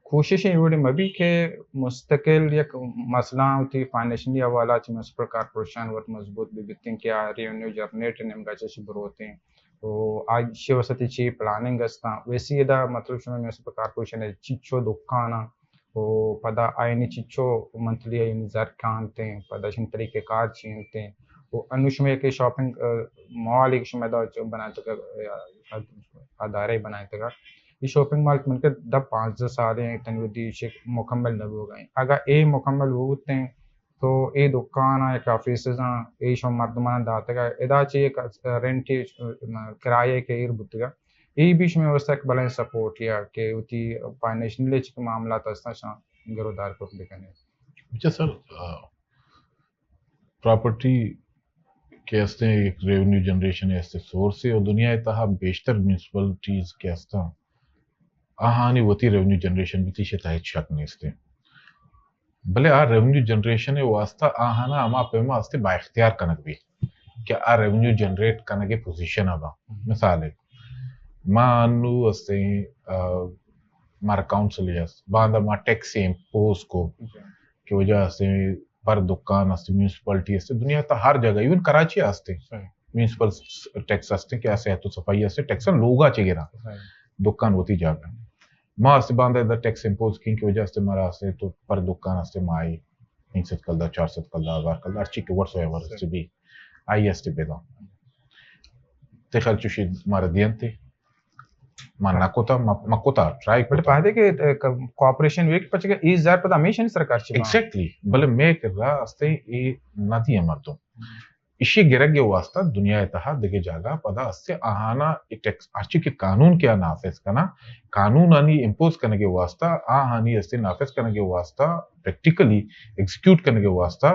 [SPEAKER 2] کوشش ہے یہ مبی کہ مستقل یک مسئلہ ہوتی فائنینشلی حوالہ میونسپل کارپوریشن وقت مضبوط بھی بکتے ہیں کیا ریونیو جنریٹ نمگا چیز بروتے ہیں تو آج شی وسطی چی پلاننگ استا ویسی دا مطلب شما میونسپل کارپوریشن ہے چچو دکانا او پدا آئینی چچو منتلی آئینی زرکانتے ہیں پدا شن طریقے کار چینتے ہیں وہ انو شما ایک شاپنگ مال ایک شما دا بنائے تکا ادارے بنائے تکا یہ شاپنگ مال من کے 10-15 سال ہیں تنویدی مکمل نہ ہو گئے اگر اے مکمل ہوتے ہیں تو اے دکان ہے آفیسز ہیں اے شو مردمان داتے گا ادا چاہیے رینٹ کرایہ کے ایر بوتے گا یہ بھی شما واسطہ ایک بلین سپورٹ یا کہ ہوتی فائنینشلی چکے معاملات استا شاں گرودار کو لکھنے
[SPEAKER 1] اچھا سر پراپرٹی کے استے ایک ریونیو جنریشن ایسے سورس ہے اور دنیا اتہا بیشتر میونسپلٹیز کے استا آہانی وطی ریونیو جنریشن بھی تیشے تاہت شک نہیں استے بلے ریونیو جنریشن ہے واسطہ آہانا اما پیما استے با اختیار کنک بھی کہ ریونیو جنریٹ کنگے پوزیشن آبا مثال ہے ماں انو استے مارا کاؤنسلیس باندھا ماں ٹیکس امپوز کو کی وجہ سے پر دکان استے میونسپلٹی استے دنیا تا ہر جگہ ایون کراچی استے میونسپل ٹیکس استے کہ صحت و صفائی استے ٹیکس لوگا چگے رہا دکان ہوتی جاگا ماں استے باندھا دا ٹیکس امپوز کی وجہ سے مارا استے تو پر دکان استے ماں آئی 300 کلدہ 400 کلدہ 1000 کلدہ ارچی کے ورس ہوئے ورس بھی آئی استے بیدا تے خرچو شید مارا دین تے ماں ناکوتا مکوتا ٹرائی
[SPEAKER 2] بٹ پہدے کہ کوآپریشن ویک پچھے کہ ایز زار پتا ہمیشہ نہیں سرکار چی
[SPEAKER 1] ایگزیکٹلی بلے میں کر رہا استے ای ناتی ہے مردوں اسی گرگے واسطہ دنیا اتحاد دگے جاگا پدا استے آہانا ارچی کے قانون کیا نافذ کنا قانون آنی امپوز کرنے کے واسطہ آہانی استے نافذ کرنے کے واسطہ پریکٹیکلی ایکزیکیوٹ کرنے کے واسطہ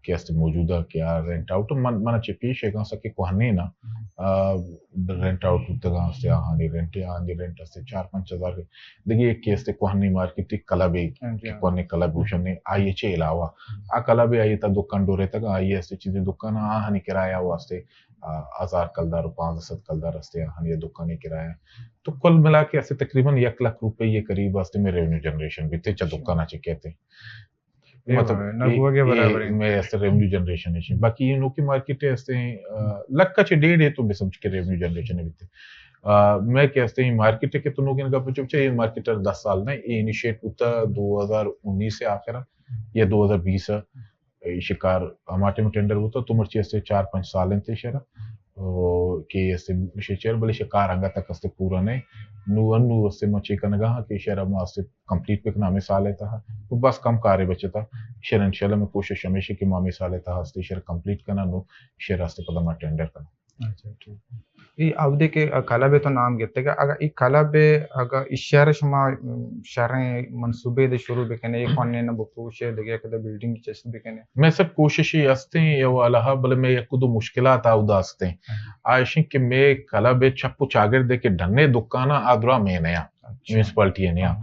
[SPEAKER 1] che este maujuda che ha rent out mana che پیش ہے کہ کوہنے نا رینٹ آؤٹ تگا سے آہانی رینٹ سے 4-5 ہزار دیکھیے ایک کیس تے کوہنی مارکیٹ کلبے کوہنے کلب اوشن نے آئی چے علاوہ آ کلبے آئی تا دکان ڈورے تک آئی ایسے چیزیں دکان آہانی کرایہ واسطے 1000 کلدار 500 کلدار استے آہانی دکانی کرایہ تو کل ملا کے ایسے تقریباً 1 لاکھ روپے یہ قریب واسطے میں ریونیو جنریشن بھی تے چا دکان چ کہتے مطلب میں ایسے ریونیو جنریشن ہے باقی انہوں کی مارکیٹ ایسے لکھ کا چھ ڈیڑھ ہے تو بے سمجھ کے ریونیو جنریشن ہے بھی میں کہتے ہیں مارکیٹ کے تو ان کا پچھو چاہیے مارکیٹر 10 سال میں یہ انیشیٹ ہوتا 2019 سے آخر یا 2020 شکار ہمارے میں ٹینڈر ہوتا تو مرچی ایسے 4-5 سال انتے شہرہ کہ ایسے چیر بلے شکار آنگا تک استے پورا نہیں نو استے مچی کنگا کہ شہرہ میں استے کمپلیٹ پک نامی سال لیتا ہے تو بس کم کارے بچتا شہرہ انشاءاللہ میں کوشش ہمیشہ کہ مامی سال لیتا ہے استے شہرہ کمپلیٹ کرنا نو شہرہ استے پدا میں ٹینڈر کرنا
[SPEAKER 2] اچھا ٹھیک یہ عودے کے کلبے تو نام گتے گا اگر یہ کلبے اگر اس شہر شما شہریں منصوبے دے شروع بکنے یہ کھانے نہ بکوشے دگے کدے بلڈنگ چیز بکنے
[SPEAKER 1] میں سب کوششی استے ہیں یا والہا بلے میں یک دو مشکلات آودا استے ہیں آئیشیں کہ میں کلبے چھپو چاگر دے کے ڈھنے دکانا آدرا میں نیا میونسپلٹی ہے نیا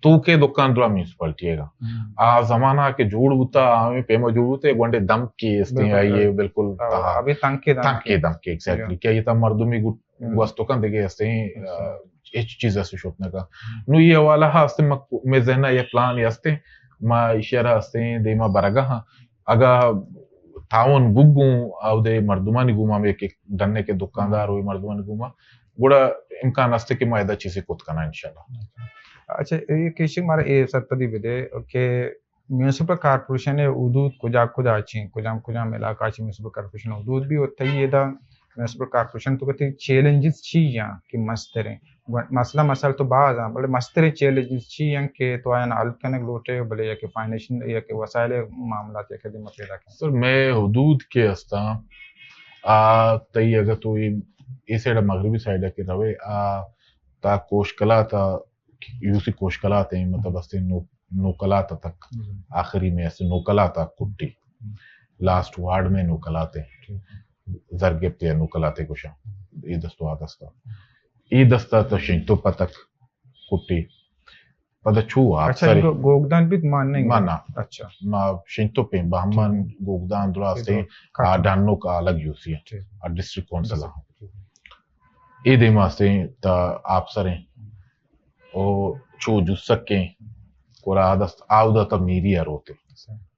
[SPEAKER 1] تو کے دکان درا میونسپلٹی ہے گا زمانہ کے جوڑ ہوتا آمیں پیما جوڑ ہوتا ہے گوانڈے دم کی استے ہیں آئیے بالکل
[SPEAKER 2] ابھی تنکے
[SPEAKER 1] دم کے ایکزیکٹلی کیا یہ تا مردمی گوستو کن دیکھے استے ہیں ایچ چیز ایسے شوپنے کا نو یہ والا ہاں استے میں ذہنہ یہ پلان یہ استے ما اشارہ استے ہیں دیما برگا ہاں اگا تاون گگوں او دے مردمانی گوما میں ایک ڈننے کے دکاندار ہوئی مردمانی گوما گوڑا امکان استے کہ مائدہ چیزیں کت کنا انشاءاللہ.
[SPEAKER 2] اچھا یہ کیشی مارا یہ سرپدی بدے کہ میونسپل کارپوریشن حدود کجا چین کجام علاقہ چی میونسپل کارپوریشن حدود بھی ہوتا ہی یہ دا میونسپل کارپوریشن تو کہتے چیلنجز چی یا کہ مستریں مسئلہ تو بعض ہیں بلے مستریں چیلنجز چی یا کہ تو آیا نا حل کنک لوٹے بلے یا کہ فائنیشن یا کہ وسائل معاملات یا کہ دی مطلع رکھیں.
[SPEAKER 1] سر میں حدود کے استا تئی اگر تو یہ سیڈا مغربی سائڈا کی روے تا کوشکلا تا یوسی کوشکلا تے مطلب استے نوکلا تک آخری میں ایسے نوکلا تا کٹی لاسٹ وارڈ میں نوکلا تے زرگب تے نوکلا تے کشا یہ دستو آدستا یہ دستا تا شنٹو پتک کٹی پدا چھو آپ سارے
[SPEAKER 2] گوگدان بھی ماننے
[SPEAKER 1] مانا
[SPEAKER 2] اچھا
[SPEAKER 1] نا شنٹو پہ بہمان گوگدان دراستے ڈانو کا الگ یوسی ہے ڈسٹرکٹ کونسل یہ دے ماستے تا آپ سارے او چھو جو سکیں کورا آودا تا میریا روتے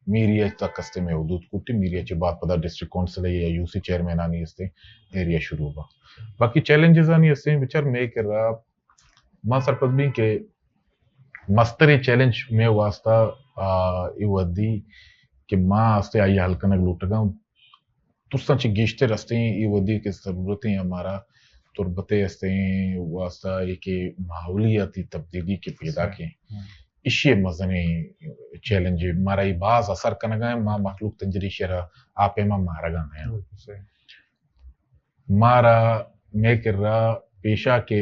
[SPEAKER 1] میریا تا کستے میں حدود کٹی میریا چے بعد پدا ڈسٹرکٹ کونسل یا یو سی چیئرمین آنی استے ایریا شروع با باقی چیلنجز آنی استے بچار میں کر رہا ماں سرپد بھی کہ مستری چیلنج میں واسطہ یہ ودی کہ ماں استے آئی حلقنک لوٹگا ترسان چے گیشتے رستے ہیں یہ ودی کہ ضرورتیں ہمارا تربتے استے ہیں واسطہ یہ کہ ماحولیاتی تبدیلی کے پیدا کے اسی مزنے چیلنج مارا یہ بعض اثر کنگا ہے ماں مخلوق تنجری شرح آپے ماں مارا گا ہے مارا میں کر رہا پیشہ کے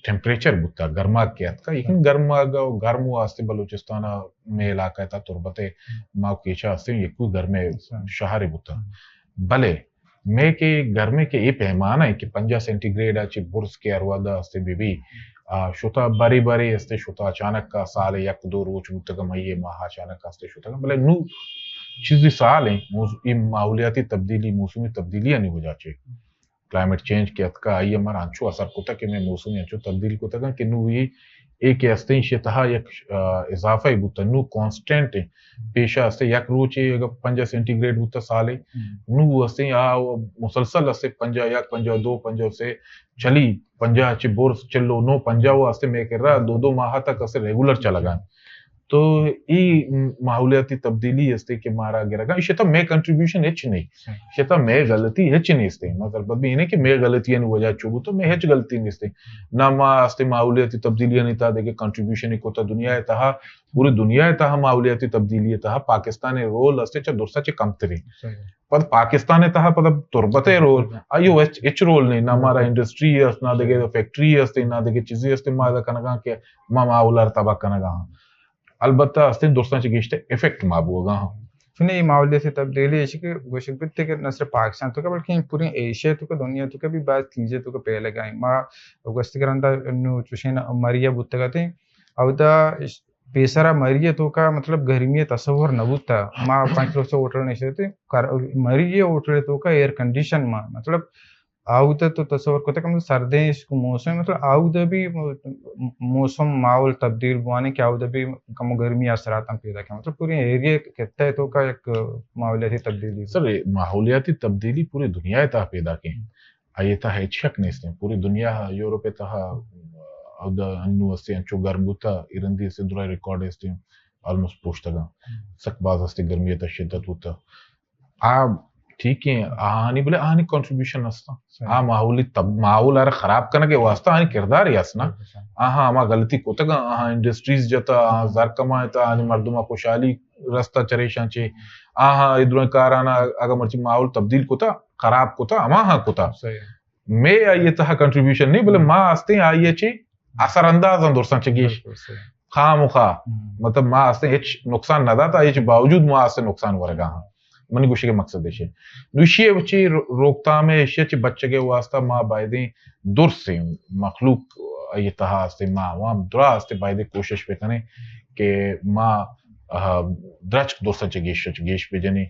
[SPEAKER 1] ٹیمپریچر بتا گرما کیات کا لیکن گرم واسطے بلوچستانہ میں علاقہ تھا تربتے ماں کیشہ واسطے یہ کوئی گرمے شہر بتا بلے میں کہ گرمے کے یہ پیمانہ ہے کہ 50 سینٹی گریڈ آچے برس کے اروادہ استے بھی شتا باری باری استے شتا اچانک کا سال یک دو روچ بودتا گا مہیے ماہ اچانک کا استے شتا گا بلے نو چیزی سال ہیں یہ ماحولیاتی تبدیلی موسمی تبدیلیاں نہیں ہو جاچے کلائمیٹ چینج کے اتکا آئی ہمارا انچو اثر کو تا کہ میں موسمی انچو تبدیل کو تا گا کہ نو یہ ایک استے شتہا یک اضافہ ہی بودتا نو کانسٹینٹ ہے پیشہ استے یک روچے 50 سینٹی گریڈ بودتا سالے نو استے مسلسل استے 50 یک 52 50 سے چلی 50 چی بورس چلو نو 50 وہ استے میں کر رہا 2 ماہ تک استے ریگولر چلا گا تو یہ ماحولیاتی تبدیلی استے کہ مارا گرا گا شتا میں کنٹریبیوشن ہچ نہیں شتا میں غلطی ہچ نہیں استے مطلب بھی نہیں کہ میں غلطیاں نہیں وجہ چوبو تو میں ہچ غلطی نہیں استے نہ ماں استے ماحولیاتی تبدیلیاں نہیں تا دے کہ کنٹریبیوشن ہی کوتا دنیا تہا پوری دنیا تہا ماحولیاتی تبدیلی تہا پاکستان رول استے چا درسا چے کم تری پد پاکستان تہا پد تربتے رول آئیو ہچ رول نہیں نہ مارا انڈسٹری ہے نہ دے کہ فیکٹری ہے نہ دے کہ چیزیں استے ماں دا کنگا کہ ماں ماحولار تباہ کنگا البته هستین دوستان چه گشته افکت ما بوگا
[SPEAKER 2] چون این ماحولیاتی تبدیلی ہے کہ گوشت بتے کہ نہ صرف پاکستان تو کا بلکہ پوری ایشیا تو کا دنیا تو کا بھی بعض چیزیں تو کا پہلے گئیں ما گوشت کرندا نو چوشین ماریا بوتگاتے او دا پیسرا مریه تو کا مطلب گرمی تصور نبود تھا ما 5 لوگ سے ہوٹل نہیں تھے مریه ہوٹل تو کا ایئر کنڈیشن ما مطلب آؤدا تو تصور کرتے کہ سردیں اس کو موسم مطلب آؤدا بھی موسم ماحول تبدیل بوانے کہ آؤدا بھی کم گرمی اثرات پیدا کیا مطلب پورے ایریا کہتا ہے تو کا ایک ماحولیاتی تبدیلی
[SPEAKER 1] سر ماحولیاتی تبدیلی پوری دنیا تا پیدا کی آئیے تا ہے شک نہیں پوری دنیا یورپ تا اودا انو استے انچو گرم بوتا ایرندی سے درائے ریکارڈ استے آلموسٹ پوشتا گا سک باز استے گرمی تا شدت ہوتا ٹھیک ہے آہانی بلے آہانی کنٹریبیوشن استا ماحولی ماحول آرہ خراب کرنے کے واسطہ آہانی کردار ہی اسنا آہاں غلطی کو تگا آہاں انڈسٹریز جتا آہاں زار کمائے تا آہانی مردمہ خوشحالی رستہ چریشان چے آہاں ادھروں کارانا اگر مرچی ماحول تبدیل کو تا خراب کو تا ہاں کو تا میں آئیے تا کنٹریبیوشن نہیں بلے ماں آستے آئیے چے اثر انداز اندرسان چے گیش خواہ مخواہ مطلب ماں آستے ہیچ نقصان نہ دا تا آئیے چے باوجود ماں آستے نقصان ورگا ہاں منی گوشے کے مقصد دیشے نوشیے بچی روکتا میں اشیاء چی بچے کے واسطہ ماں بائدیں دور سے مخلوق یہ تہا آستے ماں وہاں درا آستے بائدیں کوشش پہ کنے کہ ماں درچ دوستا چی گیش پہ جنے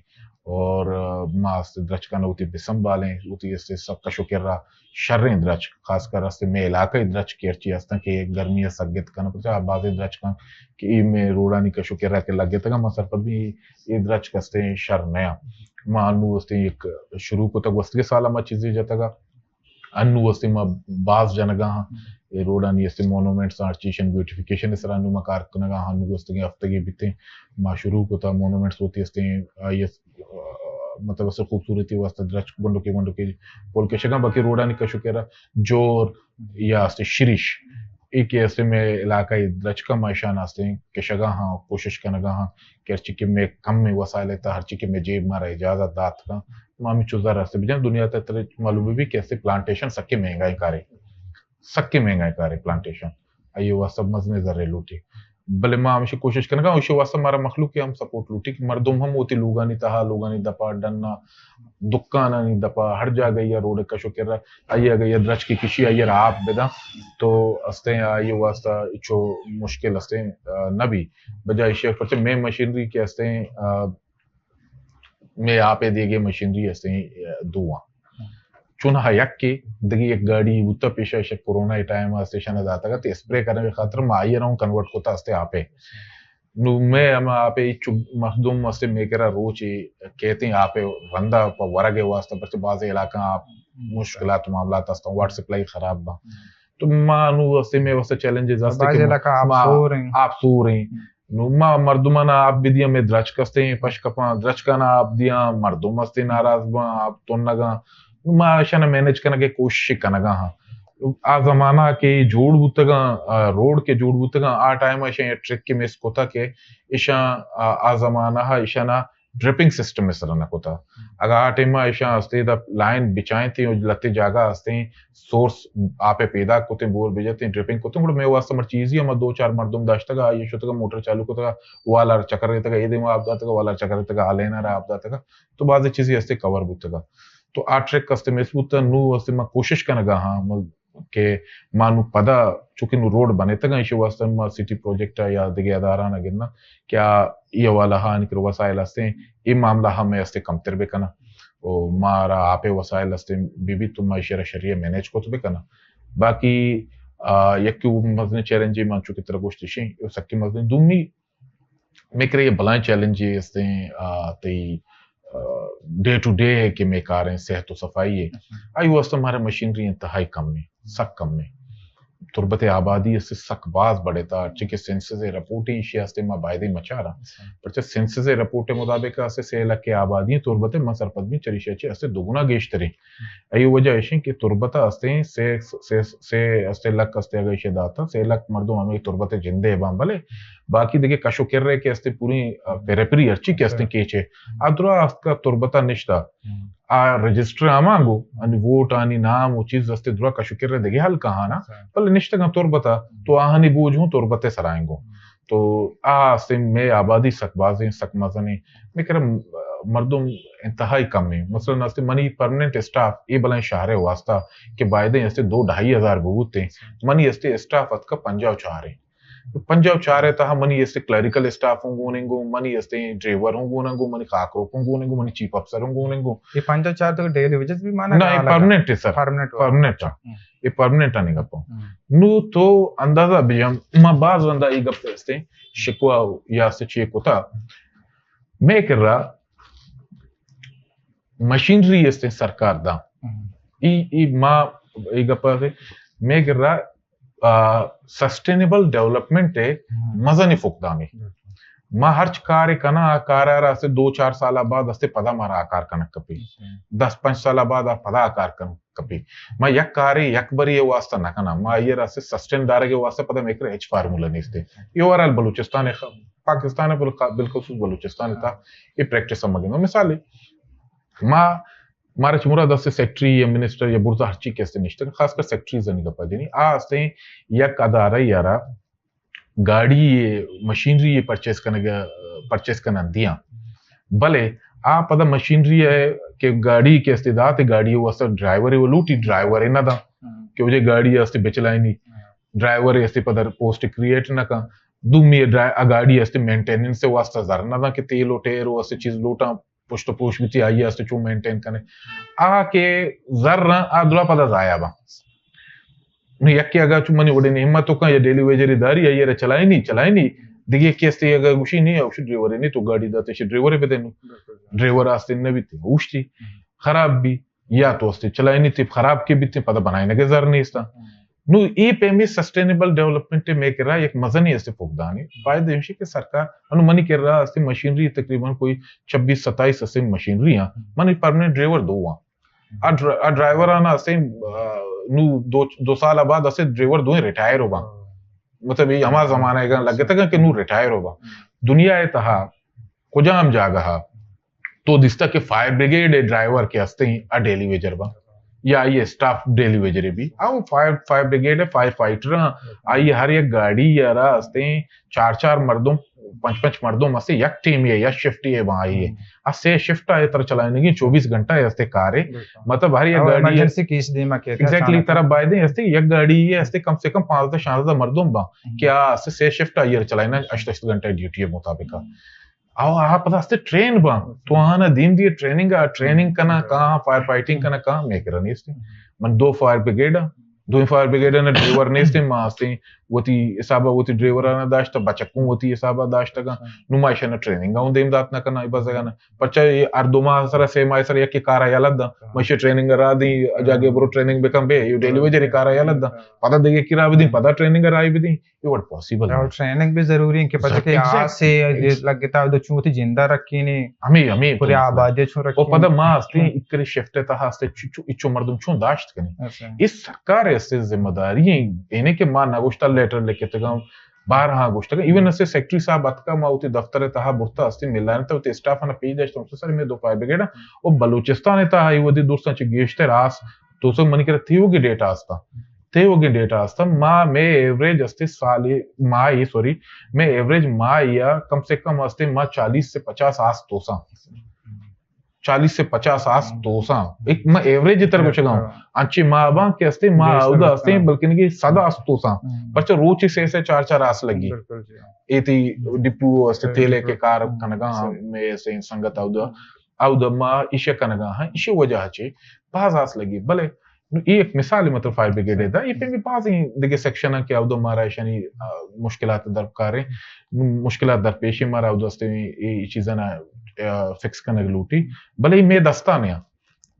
[SPEAKER 1] اور ماں آستے درچ کا نوتی پہ سنبھالیں ہوتی استے سب کشو کر رہا شریں درچ خاص کر آستے میں علاقہ درچ کرچی آستا کہ گرمی سگت کنا پرچا بازی درچ کن کہ ای میں روڑانی کشو کر رہا کہ لگے تگا ماں سر پر بھی یہ درچ کستے شر نیا ماں انو استے ایک شروع کو تک وسط کے سالہ ماں چیزیں جاتا گا انو استے ماں باز جنگا ہاں روڈانی استے مونومنٹس آرچیشن بیوٹیفیکیشن اس طرح انو ماں کار کنگا ہاں انو استے کے ہفتگی بیتے ماں شروع کو تا مونومنٹس ہوتی استے مطلب اسے خوبصورتی واسطہ درچ گنڈو کے پول کے شگاں باقی روڈانی کشو کہہ رہا جور یا استے شریش ایک استے میں علاقہ درچ کا معاشان آستے ہیں کہ شگاں ہاں کوشش کنگا ہاں کہ ہر چکے میں کم میں وسائل لیتا ہر چکے میں جیب مارا اجازت دات کا مامی چوزہ راستے بھی جان دنیا تا معلوم بھی کیسے پلانٹیشن سکے مہنگائی کارے پلانٹیشن آئیے واسطہ مزنے ذرے لوٹی بلے ماں ہمیشہ کوشش کرنے گا اسی واسطہ ہمارا مخلوق کی ہم سپورٹ لوٹی کہ مردم ہم ہوتی لوگانی تہا لوگانی دپا ڈننا دکانا نہیں دپا ہر جا گئی یا روڈ کشو کر رہا آئیے گئی درچ کی کشی آئیے رہا آپ بیدا تو استے آئیے واسطہ اچھو مشکل استے نبی بجائے شیخ پرچے میں مشینری کے استے میں آپے دے گئے مشینری استے دواں چونہا یک کے دگی ایک گاڑی بوتا پیشہ شک کورونا ٹائم اسٹیشن داتا گا تو اسپرے کرنے کے خاطر میں آئیے رہا ہوں کنورٹ ہوتا استے آپے نو میں اما آپے مخدوم استے میں کرا روچی کہتے ہیں آپے رندہ پا ورگے واسطہ پرچے بعض علاقہ آپ مشکلات معاملات استا ہوں واٹ سپلائی خراب با تو ماں نو استے میں واسطہ چیلنجز استے
[SPEAKER 2] بعض علاقہ
[SPEAKER 1] آپ سو رہے ہیں نو ماں مردمانا آپ بھی دیا میں درچ کستے ہیں پشکپاں درچ کانا آپ دیا مردم استے ناراض با آپ تونگا ماں شانا مینج کرنے کے کوشش کنگا ہاں آ زمانہ کے جوڑ بوتگا روڈ کے جوڑ بوتگا آ ٹائم ایشا ٹرک کے میس کوتا کہ ایشا آ زمانہ ایشا ڈرپنگ سسٹم اس طرح نہ کوتا اگر آ ٹائم ایشا استے دا لائن بچائیں تھیں اور لتے جاگا استے ہیں سورس آپے پیدا کوتے بور بھیجتے ہیں ڈرپنگ کوتے ہیں میں واسطہ مر چیزی ہم دو چار مردم داشتا گا یہ شوتا گا موٹر چالو کوتا گا والا چکر رہتا گا یہ دے آپ داتا گا والا چکر رہتا گا آلینا رہا آپ داتا گا تو بعضی چیزیں استے کور بوتا گا تو آ ٹریک کستے میں سبوتا نو استے میں کوشش کنگا ہاں کہ ماں نو پدا چونکہ نو روڈ بنے تگا ایشو واسطہ ماں سٹی پروجیکٹ یا دیگے ادارانا گرنا کیا یہ والا ہاں نکر وسائل استے ہیں یہ معاملہ ہمیں استے کم تر بے کنا اور مارا آپے وسائل استے بھی تم معاشرہ شریعہ مینیج کو تو بے کنا باقی یکیو مزنے چیلنجی مان چونکہ طرح گوشتی شیں سکی مزنے دومی میں کرے یہ بلائیں چیلنجی استے ہیں تی ڈے ٹو ڈے ہے کہ میں کار ہیں صحت و صفائی ہے آئی واسطہ ہمارے مشینری انتہائی کم میں سک کم میں تربت آبادی اس سے سک باز بڑے تا چکہ سینسز رپورٹیں اشیاء سے ماں بائدی مچا رہا پرچہ سینسز رپورٹ مطابق اسے سے لکھ آبادی تربت مسر پدمی چریشہ چے اسے دوگنا گیشتریں ایو وجہ ایشیں کہ تربت استے سے استے لک استے اگیشہ داتا سے لک مردوں ہمیں تربت جندے بام بلے باقی دیکھے کشو کر رہے کہ استے پوری پیرپری ارچی کے استے کیچے ادرا اس کا تربتا نشتا رجسٹر آمانگو ووٹ آنی نام وہ چیز استے درا کشو کر رہے دیکھے حل کہاں نا پل نشتا گا تربتا تو آہنی بوجھ ہوں تربتے سرائیں گو تو آستے میں آبادی سکبازیں سکمازنے میں کرم مردم انتہائی کم ہیں. مثلاً آستے منی پرمننٹ اسٹاف یہ بلائیں شہرے واسطہ کہ بائدیں استے 2-2.5 ہزار بہت ہیں. منی استے اسٹاف ات کا 50 چار ہے تہا منی استے کلریکل اسٹاف ہوں گوننگو منی استے ڈرائیور ہوں گوننگو منی خاکروک ہوں گوننگو منی چیف افسر ہوں گوننگو.
[SPEAKER 2] یہ 5-4 تو ڈیلی ویجز بھی مانا
[SPEAKER 1] نہ یہ پرمننٹ ہے سر, پرمننٹ یہ پرمننٹ آنے گا نو تو اندازہ بیام ما بعض وندہ ای گپ استے شکوا یا سے چیک ہوتا میں کر رہا مشینری استے سرکار دا ای ما ای گپ میں کر رہا سسٹینیبل ڈیولپمنٹ ہے مزہ نہیں فکتا میں ما ہرچ کار کنا آکار آ رہا سے 2-4 سالہ بعد استے پدا مارا آکار کنک کپی 10-5 سالہ بعد پدا آکار کنک کپی ما یک کاری یک بری یہ واسطہ نہ کنا ما یہ راستے سسٹین دارے کے واسطہ پدا میں کر ایچ فارمولا نہیں استے یہ اوورال بلوچستان پاکستان ہے بالخصوص بلوچستان تھا یہ پریکٹس سمجھیں گا. مثال ہے ما مارا چمورا دس سیکٹری یا منسٹر یا برزا ہر چیز کیسے نشتے خاص کر سیکٹریز نہیں گپا جنی آستے یک ادارہ یارا گاڑی مشینری پرچیز کرنا دیا بھلے آپ پتا مشینری ہے کہ گاڑی کے استعداد گاڑی وہ اصل ڈرائیور ہے وہ لوٹی ڈرائیور ہے نہ دا کہ وہ گاڑی استے بچلائی نہیں ڈرائیور ہے استے پتا پوسٹ کریٹ نہ کا دومی گاڑی استے مینٹیننس سے واسطہ زر نہ دا کہ تیل و ٹیر وہ استے چیز لوٹا پشت پوش بھی تھی آئی استے چون مینٹین کرنے کے زر نہ دلا پتا ضائع با یکی اگا چون منی وڑے نعمتوں کا یا ڈیلی ویجری داری ہے یہ چلائی نہیں دیکھیے کیسے اگر گوشی نہیں ہے اوش ڈرائیور ہے نہیں تو گاڑی داتے شی ڈرائیور ہے بدینو ڈرائیور آستے نہ بھی تھی اوش تھی خراب بھی یا تو استے چلائی نہیں تھی خراب کے بھی تھی پتہ بنائی نہ کہ زر نہیں استا نو ای پہ میں سسٹینیبل ڈیولپمنٹ میں کر رہا ایک مزہ نہیں استے فقدانی فائدہ یہ کہ سرکار انو منی کر رہا استے مشینری تقریباً کوئی 26-27 استے مشینری ہیں منی پرمننٹ ڈرائیور 2 ہیں ڈرائیور آنا استے نو 2 سال بعد اسے ڈرائیور 2 ریٹائر ہوگا مطلب یہ ہمارا زمانہ ہے لگتا ہے کہ نو ریٹائر ہوگا دنیا ہے تہا کجام جاگا تو دستا کہ فائر بریگیڈ ڈرائیور کے ہستے ہیں ڈیلی ویجر با یا یہ سٹاف ڈیلی ویجر بھی آؤ فائر بریگیڈ ہے فائر فائٹر آئیے ہر ایک گاڑی یا رہا ہستے ہیں 4 مردوں 5 مردوں میں سے یک ٹیم ہے یا شفٹ ہے وہاں آئیے اسے شفٹ آئے تر چلائیں گے 24 گھنٹہ ہے استے کار ہے مطلب ہر ایک گاڑی ایگزیکٹلی طرح بائی دیں استے یک گاڑی ہے استے کم سے کم 5-6 مردوں با کیا اسے سے شفٹ آئیے چلائیں 8 گھنٹہ ڈیوٹی ہے مطابق آو آپ پتا استے ٹرین با تو آنا دین دیئے ٹریننگ کنا کہاں فائر فائٹنگ کنا کہاں میں کرا نہیں استے من 2 فائر بریگیڈ نے ڈرائیور نے استے ماں استے وتی حسابہ وتی ڈرائیور نے داشتا بچکوں وتی حسابہ داشتا گا نمائشہ نے ٹریننگ گاؤں دیم دات نہ کرنا بس گا نا پرچہ ار 2 ماہ سرا سے ماہ سرا یکی کار آیا لدا مشہ ٹریننگ را دی جاگے برو ٹریننگ بکم بے یو ڈیلی ویجر کار آیا لدا پتہ دے کی را بھی پتہ ٹریننگ رائی بھی دی یہ وٹ پاسبل ہے
[SPEAKER 2] ٹریننگ بھی ضروری ہے کہ پتہ کہ آ سے لگتا ہے چوں تی زندہ رکھی نے
[SPEAKER 1] ہمیں
[SPEAKER 2] پورے آبادی چھو رکھی
[SPEAKER 1] او پتہ ماں استے اکری شفٹ تھا استے چو مردم چوں داشت کنے اس سرکار استے ذمہ داری ہیں اینے کہ ماں نگوشتا لیٹر لکھے تگا باہر ہاں گوشتا ایون اسے سیکٹری صاحب اتکا ما ہوتی دفتر تہا برتا استے ملائن تا ہوتی اسٹاف آنا پیج داشتا ہوں سر میں 2 فائر بریگیڈ او بلوچستان تا ہائی ودی دوستان چی گیشتے راس تو سو منی کرا تھی ہوگی ڈیٹا آستا ماں میں ایوریج استے سالی میں ایوریج ماں یا کم سے کم استے ماں 40 سے 50 آس توسا 40 سے 50 آس توسا ایک میں ایوریج اتر کو چگاؤں انچی ماں باں کے استے ماں اودا استے بلکہ نکی 100 آس توسا پرچہ روچی سے 4 آس لگی ایتی ڈپو استے تیلے کے کار کنگا میں اسے سنگت اودا ماں ایشہ کنگا ہاں ایشہ وجہ چے بعض آس لگی بلے یہ ایک مثال مطلب فائر بریگیڈ ہے دا یہ پہ بھی بعض ہی دیکھے سیکشن ہے کہ اودا مارا ایشانی مشکلات درکار ہیں مشکلات درپیشی مارا اودا استے یہ چیزیں فکس کنگ لوٹی بلے میں دستا نیا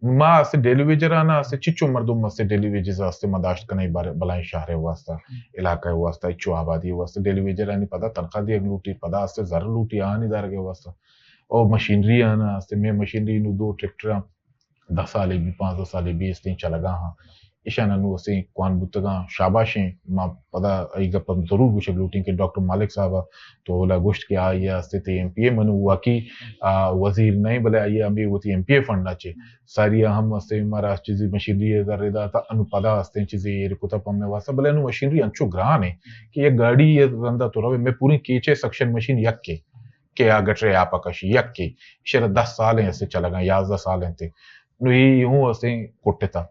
[SPEAKER 1] ماں اسے ڈیلی ویجر آنا اسے چچو مردم اسے ڈیلی ویجر اسے مداشت کنائی بلائیں شہر واسطہ علاقہ واسطہ اچو آبادی واسطہ ڈیلی ویجر آنی پدا تنخواہ دیا لوٹی پدا اسے زر لوٹی آنی دار کے واسطہ اور مشینری آنا اسے میں مشینری نو 2 ٹریکٹر 10 سالے بھی 5 سالے بھی اس دن چلا گا ہاں ishana nu ase kwan butaga shabashin ma pada aiga pam zarur gush looting ke Dr. Malik sahaba to la gusht ke aya sthiti MPA manu waki wazir nahi bale aya ambi woti MPA fund nache sariya hum ase mara chizi machinery zarida ta anu pada aste chizi rikuta pamne wasa bale anu machinery anchu grane ki ye gadi ye randa to rawe me puri keche suction machine yakke ke agatre apakashi yakke shera 10 saal aise chala ga 11 saal ente nu ye yu ase kotteta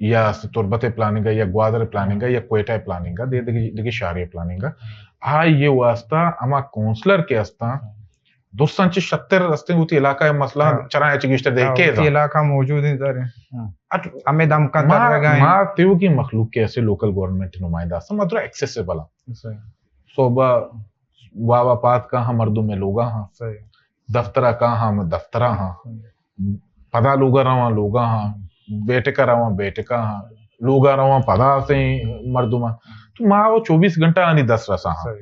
[SPEAKER 1] یا تربت planning یا Gwadar planning یا Quetta planning دیگه شهریه planning یہ واسطہ اما counsellor کے استا دوستان چ 76 رستے ہوتی علاقہ مسئلہ چرا اچ گشت دیکھ کے
[SPEAKER 2] علاقہ موجود ہیں در ہمیں دم کا در گئے
[SPEAKER 1] ما تیو کی مخلوق کے ایسے لوکل گورنمنٹ نمائندہ استا مطلب ایکسیسیبل صوبہ واوا پات کا ہم مردوں میں لوگا ہاں دفترہ کا ہم دفترہ ہاں پدا لوگا رواں لوگا ہاں بیٹے کا رواں بیٹے کا ہاں لوگا رواں پدا سے مردوں میں تو ماں وہ 24 گھنٹہ آنی 10 رسا ہاں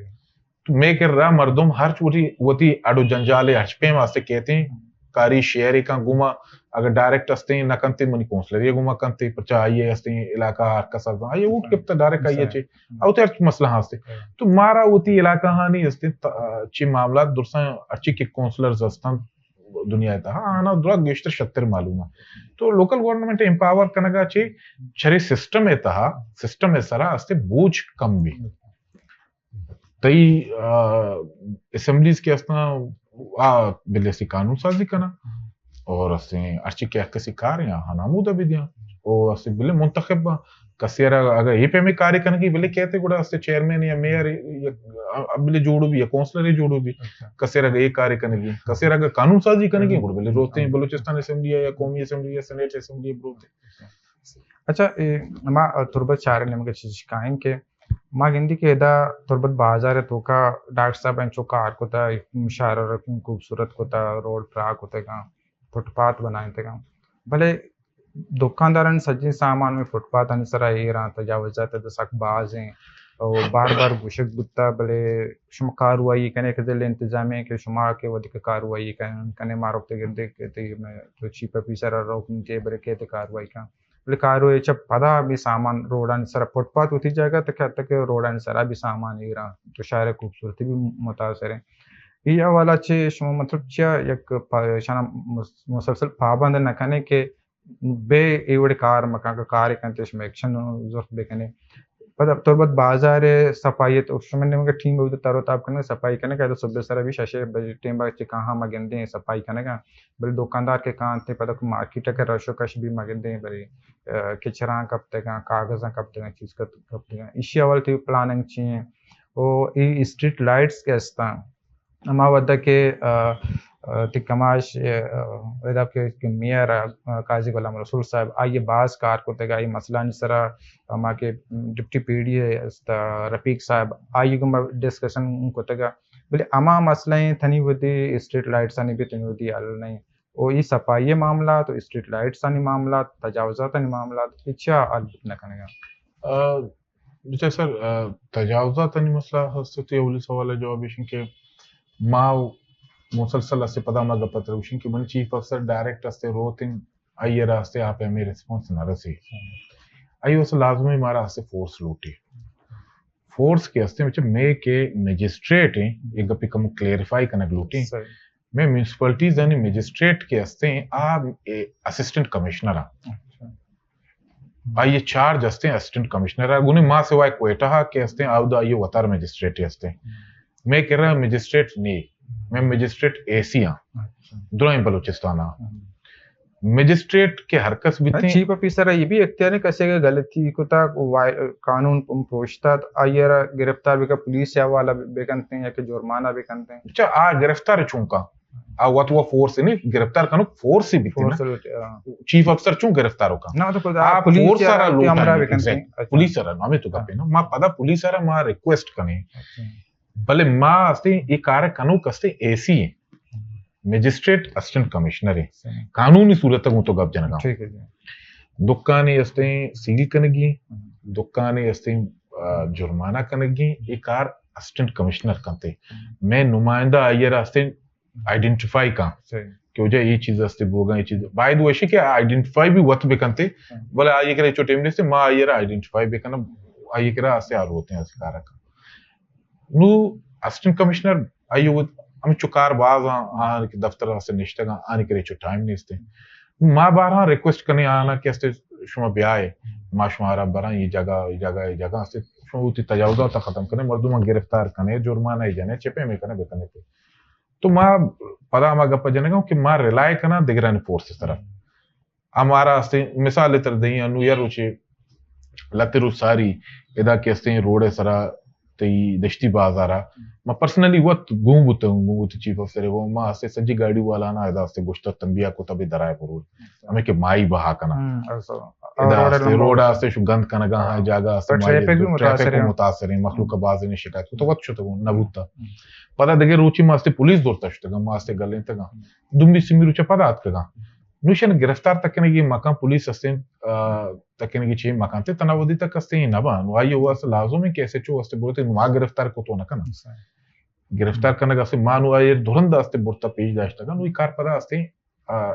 [SPEAKER 1] تو میں کر رہا مردم ہر چوٹی وتی اڈو جنجالے ہچپے واسطے کہتے ہیں کاری شہری کا گما اگر ڈائریکٹ استے نہ کنتے منی کونسلر یہ گما کنتے پرچا آئیے استے علاقہ ہر کا سازا آئیے اوٹ کپتا ڈائریکٹ آئیے چھے او تے مسئلہ ہاستے تو مارا وتی علاقہ ہانی استے چی معاملات درساں اچھی کے کونسلرز استان دنیا تا ہاں آنا درا گشتر 76 معلوم ہے تو لوکل گورنمنٹ امپاور کنگا چھے چھرے سسٹم ایتا سسٹم ایسارا استے بوجھ کم بھی تئی اسمبلیز کے اسنا بلے سی قانون سازی کنا اور اسے ارچی کے کسی کار یا ہنامودہ بھی دیا اور اسے بلے منتخب کسیرا اگر یہ پہ میں کاری کرنے کی بلے کہتے گوڑا اسے چیئرمین یا میئر بلے جوڑو بھی یا کونسلر جوڑو بھی کسیرا اگر یہ کاری کرنے کی کسیرا اگر قانون سازی کرنے کی گوڑا بلے روتے ہیں بلوچستان اسمبلی یا قومی اسمبلی یا سینیٹ اسمبلی بروتے ہیں.
[SPEAKER 2] اچھا ما تربت چارے نے مگر چیز کہیں کہ ما گندی کے ادا تربت بازار تو کا ڈاکٹر صاحب انچو کار کو تا مشاعرہ رکھیں خوبصورت کو تا روڈ ٹراک ہوتے گا فٹ پاتھ بنائیں تے گا بھلے دکاندارن سجی سامان میں فٹ پاتھ ان سرا ایران تجاوزات دسک باز ہیں اور بار بار گوشک بتا بھلے شما کاروائی کنے کے دل انتظام ہے کہ شما کے ودی کاروائی کنے مارو تے گندے کہتے میں تو چیپ پیسر روکن کے بلے کہتے کاروائی کا بلے کاروائی چپ پدا بھی سامان روڈان سرا فٹ پاتھ ہوتی جائے گا تک روڈان سرا بھی سامان ایران تو شاعر خوبصورتی بھی متاثر ہے یہ والا چھے شما مطلب چیا یک شانا مسلسل پابند نہ کنے کہ بے ایوڑ کار مکان کا کار کنتے شما ایکشن ضرورت بے کنے پتہ تربت بازار صفائی تو شما نے مگر ٹیم بہت تارو تاب کرنے صفائی کرنے کا تو صبح سر بھی شاشے بجے ٹیم با چ کہاں مگندے ہیں صفائی کرنے کا بل دکاندار کے کان تے پتہ کو مارکیٹ کا رشو کش بھی مگندے ہیں بری کچراں کب تک کاغذاں کب تک چیز کب تک اسی اول تے پلاننگ چیں او ای اسٹریٹ لائٹس کے استا اما ودا کے تکماش ودا کے میئر قاضی غلام رسول صاحب آئیے باز کار کو تگا یہ مسئلہ نسرا اما کے ڈپٹی پی ڈی رفیق صاحب آئیے گم ڈسکشن کو تگا بلے اما مسئلہ تھنی ودی اسٹریٹ لائٹس آنی بھی تنی ودی حل نہیں او یہ صفائی معاملات اور اسٹریٹ لائٹس آنی معاملات تجاوزات آنی معاملات اچھا حل نہ کرنے گا
[SPEAKER 1] جیسے سر تجاوزات آنی مسئلہ ہستے اولی سوال جواب ایشن کے ما مسلسل اسے پدا مگا پتر وشن کی من چیف افسر ڈائریکٹ اسے روتن آئیے راستے آپ ہمیں ریسپونس نہ رسی آئیے اسے لازمی مارا اسے فورس لوٹی فورس کے استے میں کہ میجسٹریٹ ہیں ایک گپی کم کلیریفائی کنک لوٹی میں میونسپلٹیز یعنی میجسٹریٹ کے استے ہیں آپ اسسٹنٹ کمشنر آئیے چارج استے ہیں اسسٹنٹ کمشنر گونے ماں سوائے کوئٹہ کے استے ہیں آؤ دا آئیے وطار میجسٹریٹ استے ہیں میں کہہ رہا میجسٹریٹ نہیں میں میجسٹریٹ اے سی ہاں دونوں بلوچستان ہاں میجسٹریٹ کے حرکت بھی تھیں
[SPEAKER 2] چیف آفیسر یہ بھی اختیار نہیں کسے گا غلطی کو تا قانون پوچھتا آئیر گرفتار بھی کا پولیس یا والا بے کنتے ہیں یا کہ جرمانہ بے کنتے ہیں
[SPEAKER 1] اچھا گرفتار چونکا وات وہ فورس نہیں گرفتار کنو فورس ہی بھی چیف افسر چون گرفتار ہو کا
[SPEAKER 2] نا تو پولیس سارا لوٹا بے کنتے ہیں
[SPEAKER 1] پولیس سارا ہمیں تو کہتے ہیں نا ماں پدا پولیس سارا ماں ریکویسٹ کنے بلے ماں استے یہ کار کنو کستے اے سی ہیں میجسٹریٹ اسسٹنٹ کمشنر ہے قانونی صورت تک تو گپ جنگا دکانے استے سیل کنگی دکانے استے جرمانہ کنگی یہ کار اسسٹنٹ کمشنر کنتے میں نمائندہ آئیے راستے آئیڈینٹیفائی کا کہ وجہ یہ چیز استے بوگا یہ چیز باید ویشی کہ آئیڈینٹیفائی بھی وقت بے کنتے بلے آئیے کرے چھوٹے ملے سے ماں آئیے را آئیڈینٹیفائی بے کنا آئیے کرا استے آر ہوتے ہیں اسے کارا کا نو اسسٹنٹ کمشنر آئیے وہ ہم چکار باز آن کے دفتر سے نشتے گا آنے کے ریچو ٹائم نہیں استے ماں بارہاں ریکویسٹ کرنے آنا کہ استے شما بیائے ماں شما رب برہاں یہ جگہ استے شما ہوتی تجاوزہ تا ختم کرنے مردوں ماں گرفتار کرنے جرمانہ ہی جانے چپے میں کرنے بکنے تھے تو ماں پدا ماں گپا جانے گا کہ ماں ریلائی کرنا دگرانی فورس اس طرف amara aste misal tardei anu yaruche latiru sari eda ke aste road sara tei deshti bazara ma personally what gumbutu chief of servo ma aste saji gadi wala na eda aste goshta tanbiya ko tabi darai purul ame ke mai baha kana eda aste road aste shugand kana ga jaga aste
[SPEAKER 2] traffic
[SPEAKER 1] ko mutaasirin makhluqa bazini shikayat ko to what shoto nabutta pada dege ruchi ma aste police dorta shtaga ma aste galentaga dumbi simiru cha pada atkaga notion گرفتار تکنگی مکان police استین تکنگی چی مکان تے تناودی تک استین نبا نو آئی ہوا سے لازم ہے کہ ایسے چو استے بورتے نو گرفتار کو تو نہ کنا گرفتار کرنے کا سے مانو آئی دورند استے بورتا پیج داشتا گا نو کار پدا استے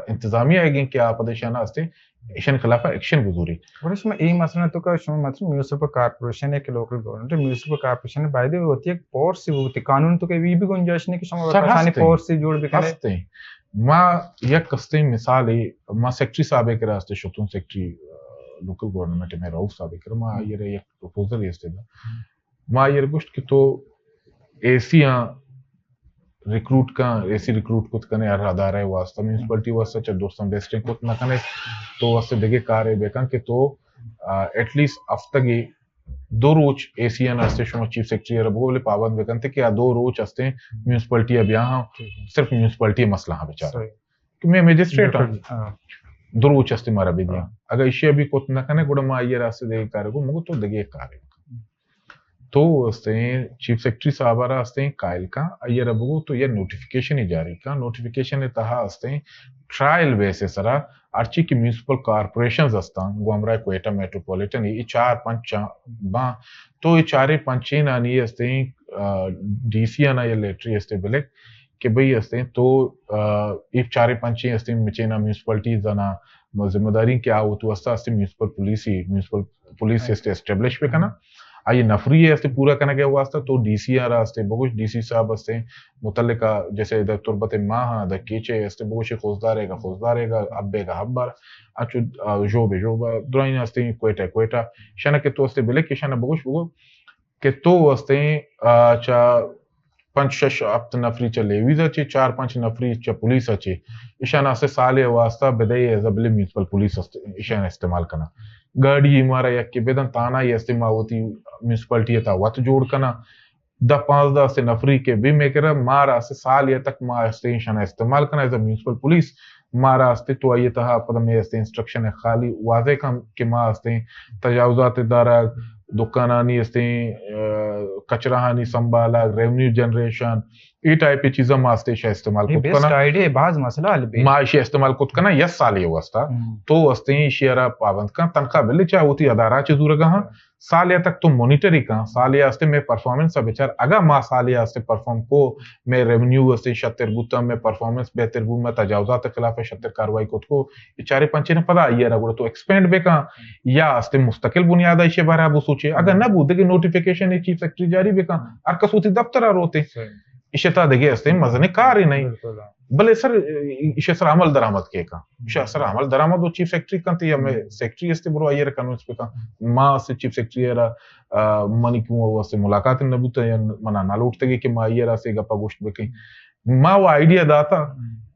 [SPEAKER 1] انتظامیہ ہے کہ آپ دیشانہ استے ایشن خلاف ایکشن گزوری
[SPEAKER 2] اور اس میں یہ مسئلہ تو کا شما مطلب میونسپل کارپوریشن ہے کہ لوکل گورنمنٹ میونسپل کارپوریشن باید ہوتی ہے پور سے ہوتی قانون تو کہ بھی گنجائش نہیں کہ شما آسانی پور سے جوڑ بھی کرے
[SPEAKER 1] ما یک قسطیں مثال ما سیکٹری صاحب کے راستے شتون سیکٹری لوکل گورنمنٹ میں رؤوف صاحب کے ما یہ ایک پروپوزل ہے ما یہ گوشت کہ تو ایسیاں ریکروٹ کا ایسی ریکروٹ کو کنے ادارہ ہے واسطہ میونسپلٹی واسطہ چ دوستم بیسٹنگ کو نہ کنے تو واسطے دگے کار ہے بیکن کہ تو ایٹ لیسٹ ہفتگی دو روز ایسیاں ناستے شما چیف سیکٹری ربو بولے پابند بیکن تھے کہ دو روز ہستے میونسپلٹی اب یہاں صرف میونسپلٹی مسئلہ ہاں بیچارہ کہ میں میجسٹریٹ ہوں دو روز ہستے مارا بھی دیا اگر ایشی ابھی کو نہ کنے گوڑا ما آئیے راستے دے کارے کو مگو تو دگے کارے تو ہستے چیف سیکٹری صاحبہ را ہستے قائل کا آئیے ربو تو یہ نوٹیفیکیشن ہی جاری کا نوٹیفیکیشن تہا ہستے ٹرائل بیسس سرا ارچی کی میونسپل کارپوریشنز ہستان گوامرائے کوئٹہ میٹروپولیٹن یہ 4-5 باں تو یہ 4-5 نانی ہستے ڈی سی آنا یا لیٹری ہستے بلک کہ بھئی ہستے تو یہ 4-5 ہستے مچینا میونسپلٹیز آنا ذمہ داری کیا ہو تو ہستے میونسپل پولیس ہستے اسٹیبلش پہ کنا آئیے نفری ہے پورا کرنے کے واسطہ تو ڈی سی آ رہا بگوش ڈی سی صاحب ہستے متعلقہ جیسے تربت ماہ دا کیچے ہستے بگوش خوزدار ہے گا ابے گا حبار اچھو جو درائن ہستے کوئٹہ شانہ کے تو ہستے بلے کہ شانہ بگوش بگو کہ تو ہستے چا 5-6 ہفت نفری چا لیویز اچھے 4-5 نفری چا پولیس اچھے اشانہ ہستے سالے واسطہ بدائی ایزابلی میونسپل پولیس اشانہ استعمال کرنا گاڑی ہمارا یک کے بیدن تانا یہ استعمال ہوتی میونسپلٹی تا وقت جوڑ کنا 10-15 سے نفری کے بھی میں کرا مارا سے سال یہ تک ما اسٹیشن استعمال کرنا ایز میونسپل پولیس مارا استے تو آئیے تہا پدہ میں استے انسٹرکشن ہے خالی واضح کم کہ ما استے تجاوزات دارا دکانانی استے کچرہانی سنبھالا ریونیو جنریشن یہ ٹائپ کی چیزیں ما استے استعمال کت کنا
[SPEAKER 2] بیسٹ آئیڈیا بعض مسئلہ حل
[SPEAKER 1] ما اسے استعمال کت کنا 10 سال یہ واسطہ تو استے شیرہ پابند کا تنخواہ بلے چاہ ہوتی ادارہ چیز زورگا ہاں سالیہ تک تو مونیٹری کا سالیہ استے میں پرفارمنس بیچار اگر ما سالیہ استے پرفارم کو میں ریونیو استے شتر بوتا میں پرفارمنس بہتر بو میں تجاوزات خلاف شتر کاروائی کو یہ 4-5 نے پدا آئیے رہا تو ایکسپینڈ بے کا یا استے مستقل بنیادہ اسے بارہ ابو سوچے اگر نہ بو دیکھے نوٹیفیکیشن چیف سیکٹری جاری بے کا ارکسوتی دفتر روتے اسے تا دیکھے استے مزنے کار ہی نہیں بلے سر اسے سر عمل درآمد کے کا اسے سر عمل درآمد وہ چیف سیکٹری کنتی یا میں سیکٹری استے برو آئیے رہا کنونس پہ کا ماں سے چیف سیکٹری ہے رہا منی کیوں وہ استے ملاقات نبوتا یا منا نال اٹھتے گی کہ ماں آئیے رہا سے گپا گوشت بے کہیں ماں وہ آئیڈیا داتا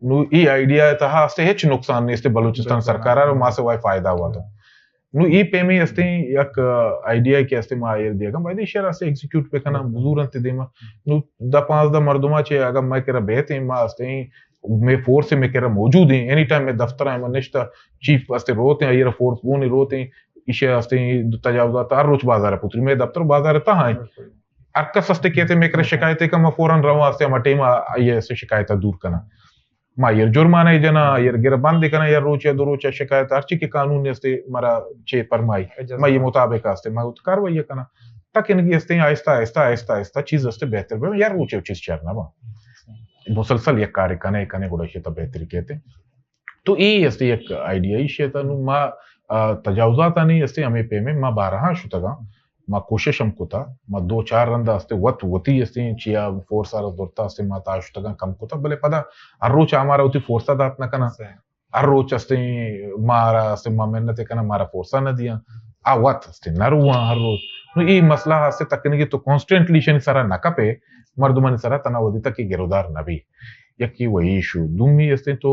[SPEAKER 1] نو ای آئیڈیا تہا استے ہیچ نقصان نہیں استے بلوچستان سرکارہ اور ماں سے وہ فائدہ ہوا تھا نو ای پے میں استے یک آئیڈیا کہ استے ماں آئیر دیا گا باید اشارہ سے ایکزیکیوٹ پہ کنا بزور انتے دیما نو 10-15 مردمہ چھے اگر میں کہہ رہا بہتے ہیں ماں استے میں فورس سے میں کہہ رہا موجود ہیں اینی ٹائم میں دفتر ہیں میں نشتہ چیف استے روتے ہیں آئیر فورس بونی روتے ہیں اسے استے تجاوزات ہر روچ بازار ہے پتری میں دفتر بازار تا ہیں ارکس استے کہتے میں کہہ رہا شکایتے کہ میں فوراں رہا استے ہم ٹیم آئیے اسے شکایتہ دور کرنا ما یر جرمانہ جنا یر گرباندے کنا یر روچہ دو روچہ شکایت ہرچی کے قانون استے مرا چھے پرمائی ما یہ مطابق استے ما کاروائی کنا تاکہ انگی استے آہستہ چیز استے بہتر بے یار روچے چیز چارنا با مسلسل یک کارے کنے گوڑا شیطہ بہتری کہتے تو ای استے یک آئیڈیا ہی شیطہ نو ما تجاوزات آنی استے ہمیں پے میں ما 12 شتا گا ما کوشش ہم کو تھا ما 2-4 رندہ استے وطی استے چیا فورسا رس دورتا استے ما تاشتا گا کم کو تھا بلے پدا ہر روچ آمارا ہوتی فورسا دات نہ کنا ہر روچ استے مارا استے ما محنت کنا مارا فورسا نہ دیا وط استے نہ رواں ہر روز نو ای مسئلہ استے تکنگی تو کانسٹنٹلی شنی سارا نہ کپے مردمانی سارا تناودی تک کی گرودار نہ بھی یکی وہی ایشو دومی استے تو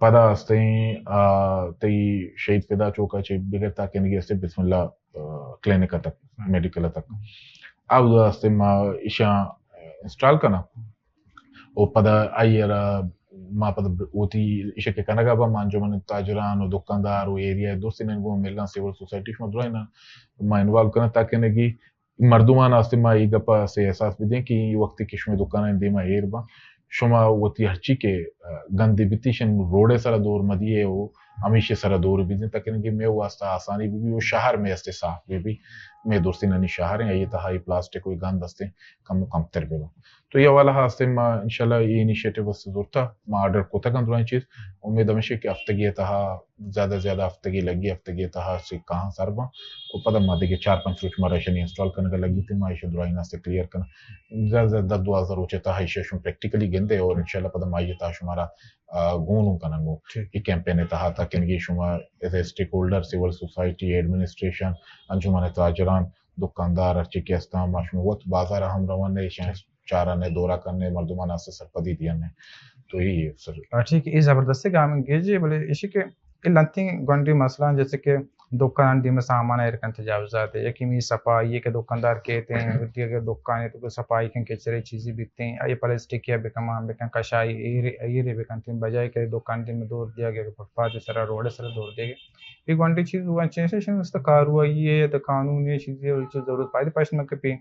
[SPEAKER 1] پدا هستیم تی شهید پیدا چوکا چه بگر تاکه نگی هستی بسم الله کلینیک تک میڈیکل تک او دا هستیم ایشا انسٹال کنا او پدا ایرا ما پدا اوتی ایشا که کنگا با انجمن تاجران و دکاندار و ایریا دوستی نگو ملنا سیول سوسائٹیش ما درائنا ما انوالو کنا تاکه نگی مردمان هستیم ما ایگا پا سی احساس بدین که ای وقتی کشمی دکانا دیما ایر با شما وتی هرچی که گندی بیتیشن روڑے سر دور مدیه و ہمیشہ سر دور بھی تاکہ کہ میں واسطہ آسانی بھی وہ شہر میں استے صاف بھی میں دوستی ننی شہر ہیں یہ تہائی پلاسٹک کوئی گند استے کم تر بھی تو یہ والا ہاستے ما انشاءاللہ یہ انیشیٹو اس ضرورت ما آرڈر کو تک اندرائیں چیز امید ہمیشہ کہ ہفتگی تہا زیادہ ہفتگی لگی ہفتگی تہا سے کہاں سر با وہ پتہ ما دیکھے 4-5 روچ ما رشنی انسٹال کرنے کا لگی تھی ما ایشہ درائیں ناستے کلیئر کرنا زیادہ 10,000 روچے تہا ایشہ شم پریکٹیکلی گندے اور انشاءاللہ پتہ ما یہ تہا شمارا گونوں کننگو یہ کیمپین تہا تا کنگی شما as a stakeholder civil society administration انجمن تاجران دکاندار ارچی استان ماشموت بازار ہم روانے چارہ نے دورہ کرنے مردمان سے سرپدی دیا نے تو یہی ہے سر
[SPEAKER 2] ٹھیک ہے یہ زبردست کام گیجی بولے اسی کے لنتی گنڈی مسئلہ جیسے کہ دکان دی میں سامان ایرکن تجاوزات ہے یکی می صفائی یہ کہ دکاندار کہتے ہیں اگر دکان ہے تو صفائی کے کچرے چیزیں بکتے ہیں یہ پلاسٹک یا بکمان بکن کشائی ایرے بکن تین بجائے کہ دکان دی میں دور دیا گیا کہ فٹپاتھ سرا روڈ سرا دور دے گئے یہ گنڈی چیز ہوا چیزیں شن اس کار ہوا یہ تو قانونی چیزیں ضرورت پائی پاش میں کہ پی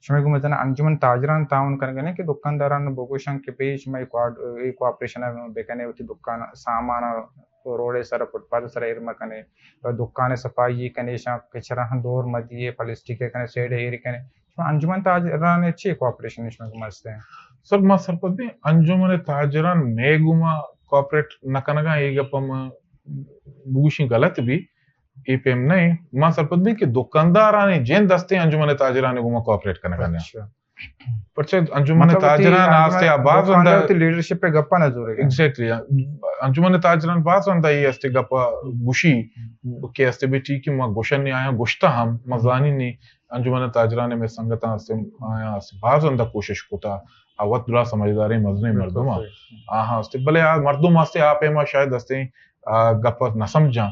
[SPEAKER 2] شمع کو مثلا انجمن تاجران تعاون کرنے کہ دکانداران بگوشن کے پیش میں کوآپریشن بکنے ہوتی دکان سامان روڑے سر فٹپاتھ سر ایرما کنے دکان صفائی کنے شاں کچرا دور مدیے پلاسٹک کنے سیڈ ایری کنے انجمن تاجران اچھی کوآپریشن اس میں گمستے ہیں
[SPEAKER 1] سر ما سرپد بھی انجمن تاجران نیگما کوآپریٹ نکنگا ایگا پم بوشن غلط بھی ای پیم نہیں ما سرپد بھی کہ دکاندارانے جن دستے انجمن تاجرانے گما کوآپریٹ کرنگا نہیں پرچہ انجمن تاجران آستے آباز ہوندہ
[SPEAKER 2] لیڈرشپ پہ گپا نظور ہے
[SPEAKER 1] ایگزیکٹلی انجمن تاجران باز ہوندہ یہ استے گپا گوشی کہ استے بھی ٹھیک ما گوشن نہیں آیا گوشتا ہم مزانی نہیں انجمن تاجرانے میں سنگتا استے آیا باز ہوندہ کوشش کوتا اوت درا سمجھداری مزنے مردم آہاں استے بلے مردم آستے آپ ایما شاید استے گپا نہ سمجھاں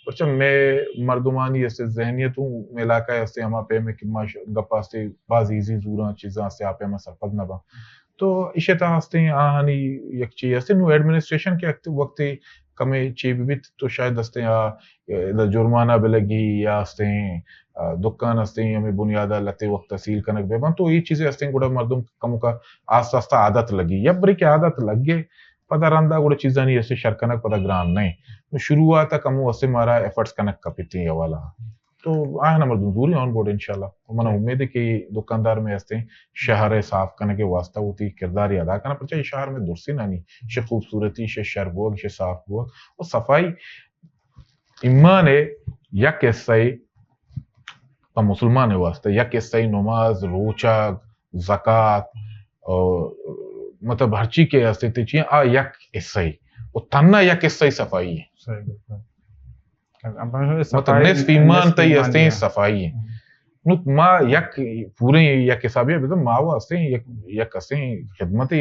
[SPEAKER 1] پرچہ میں مردمانی استے ذہنیتوں میں علاقہ استے ہما پہ میں کما گپا استے باز ایزی زوراں چیزاں استے آپ ایما سرپد نہ با تو اشتا استے آہانی یک چیز استے نو ایڈمنسٹریشن کے وقت کمے چیز بھی تو شاید استے جرمانہ بلگی یا استے دکان استے ہمیں بنیادہ لتے وقت تحصیل کنک بے بان تو یہ چیزیں استے گوڑا مردم کمو کا آستا آستا عادت لگی یا بری کی عادت لگ گئے پتہ رندہ گوڑا چیزاں نہیں اسے شرکنک پتہ گران نہیں شروعات کمو اسے مارا ایفرٹس کنک کپیتی ہے والا تو آئے نا مردم دوری آن بورڈ انشاءاللہ منا امید ہے کہ دکاندار میں استے شہر صاف کرنے کے واسطہ ہوتی کرداری ادا کرنا پڑتا ہے شہر میں درستی نہ نہیں شے خوبصورتی شے شربوگ شے صاف بوگ اور صفائی ایمان ہے یک حصہ پا مسلمان واسطہ یک حصہ نماز روچہ زکاة اور مطلب ہر چیز کے استے تے چیئے آ یک حصہ اور تنہ یک حصہ صفائی ہے مطلب نصف ایمان تی استے صفائی ہے نوت ما یک پورے یک حسابی ہے ماوا استے یک استے خدمت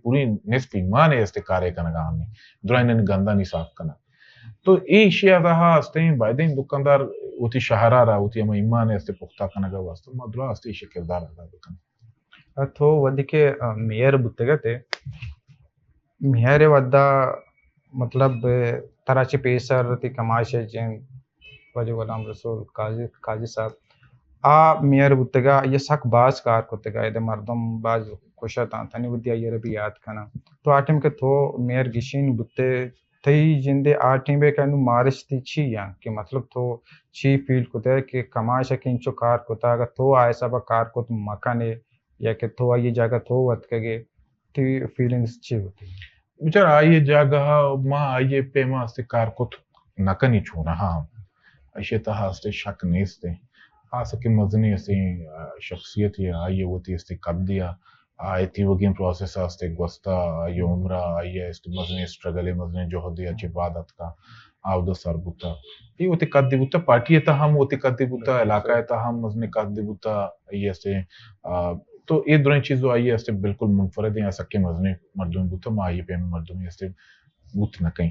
[SPEAKER 1] پوری نصف ایمان ہے استے کارے کنگا ہمیں درائنن گندہ نہیں صاف کنا تو ای شیعہ رہا استے بائدین دکاندار ہوتی شہرہ رہا ہوتی ہمیں ایمان ہے استے پختہ کنگا واسطہ مدرہ استے شکردار ادا بکن
[SPEAKER 2] تو ودی کے میئر بتگتے میئر ودا مطلب تراچی پیسر تی کماش جن وجہ غلام رسول قاضی صاحب میئر بتگا یہ سک باز کار کتگا یہ مردم باز خوشتا تھنی ودیا یہ ربی یاد کنا تو آٹیم کے تو میئر گشین بتے تھی جندے آٹیم بے کنو مارش تی چھی یا کہ مطلب تو چھی فیل کتے کہ کماش کنچو کار کتا اگر تو ایسا با کار کت مکانے یا کہ تو آئیے جاگہ تو وقت کگے تی فیلنگز چھی ہوتی
[SPEAKER 1] بچار آئیے جاگہ ما آئیے پیما استے کار کت نکنی چھونا ہاں ایشے تہا استے شک نیستے آسکے مزنی استے شخصیت ہے آئیے ہوتی استے کب دیا آئیتی وگیم پروسیس استے گوستا آئیے عمرہ آئیے استے مزنی اسٹرگلے مزنی جوہدی اچھی عبادت کا آو دا سر بوتا یہ ہوتی قد دی بوتا پارٹی تا ہم ہوتی قد دی بوتا علاقہ تا ہم مزنی قد دی بوتا یہ استے تو یہ دونیں چیزوں آئیے استے بالکل منفرد ہیں ایسا کہ مزنی مردم بوتا ما آئیے پہ مردمی استے بوت نہ کہیں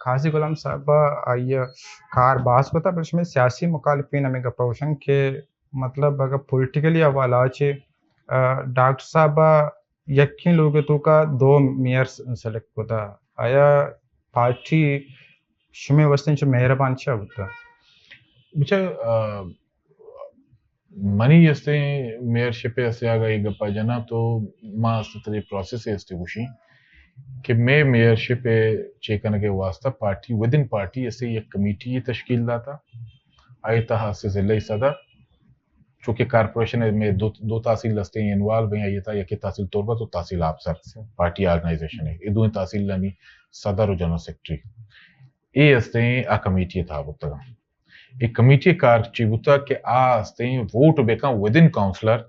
[SPEAKER 2] قاضی غلام صاحب یہ کار باز کو تھا پر اس میں سیاسی مخالفین ہمیں گپوشن کہ مطلب اگر پولیٹیکلی حوالہ چھ ڈاکٹر صاحب یقین لوگ تو کا دو میئر سلیکٹ کو تھا آیا پارٹی شمی وسطن چھ مہربان چھ ہوتا
[SPEAKER 1] بچا منی یستے میئر شپ سے آگا یہ گپا جنا تو ماں ستری پروسیس ہے گوشی کہ میں میئر شپ چیکن کے واسطہ پارٹی ود ان پارٹی ایسے ایک کمیٹی تشکیل داتا آئی تہا سے ضلعی صدر چونکہ کارپوریشن میں دو تحصیل لستے ہیں انوالو ہیں یہ تھا یکی تحصیل طوربت و تحصیل افسر پارٹی آرگنائزیشن ہے یہ دو تحصیل لنی صدر و جنرل سیکٹری یہ استے ہیں آ کمیٹی تھا بتا ایک کمیٹی کار چیبوتا کہ آ استے ہیں ووٹ بیکاں ود ان کاؤنسلر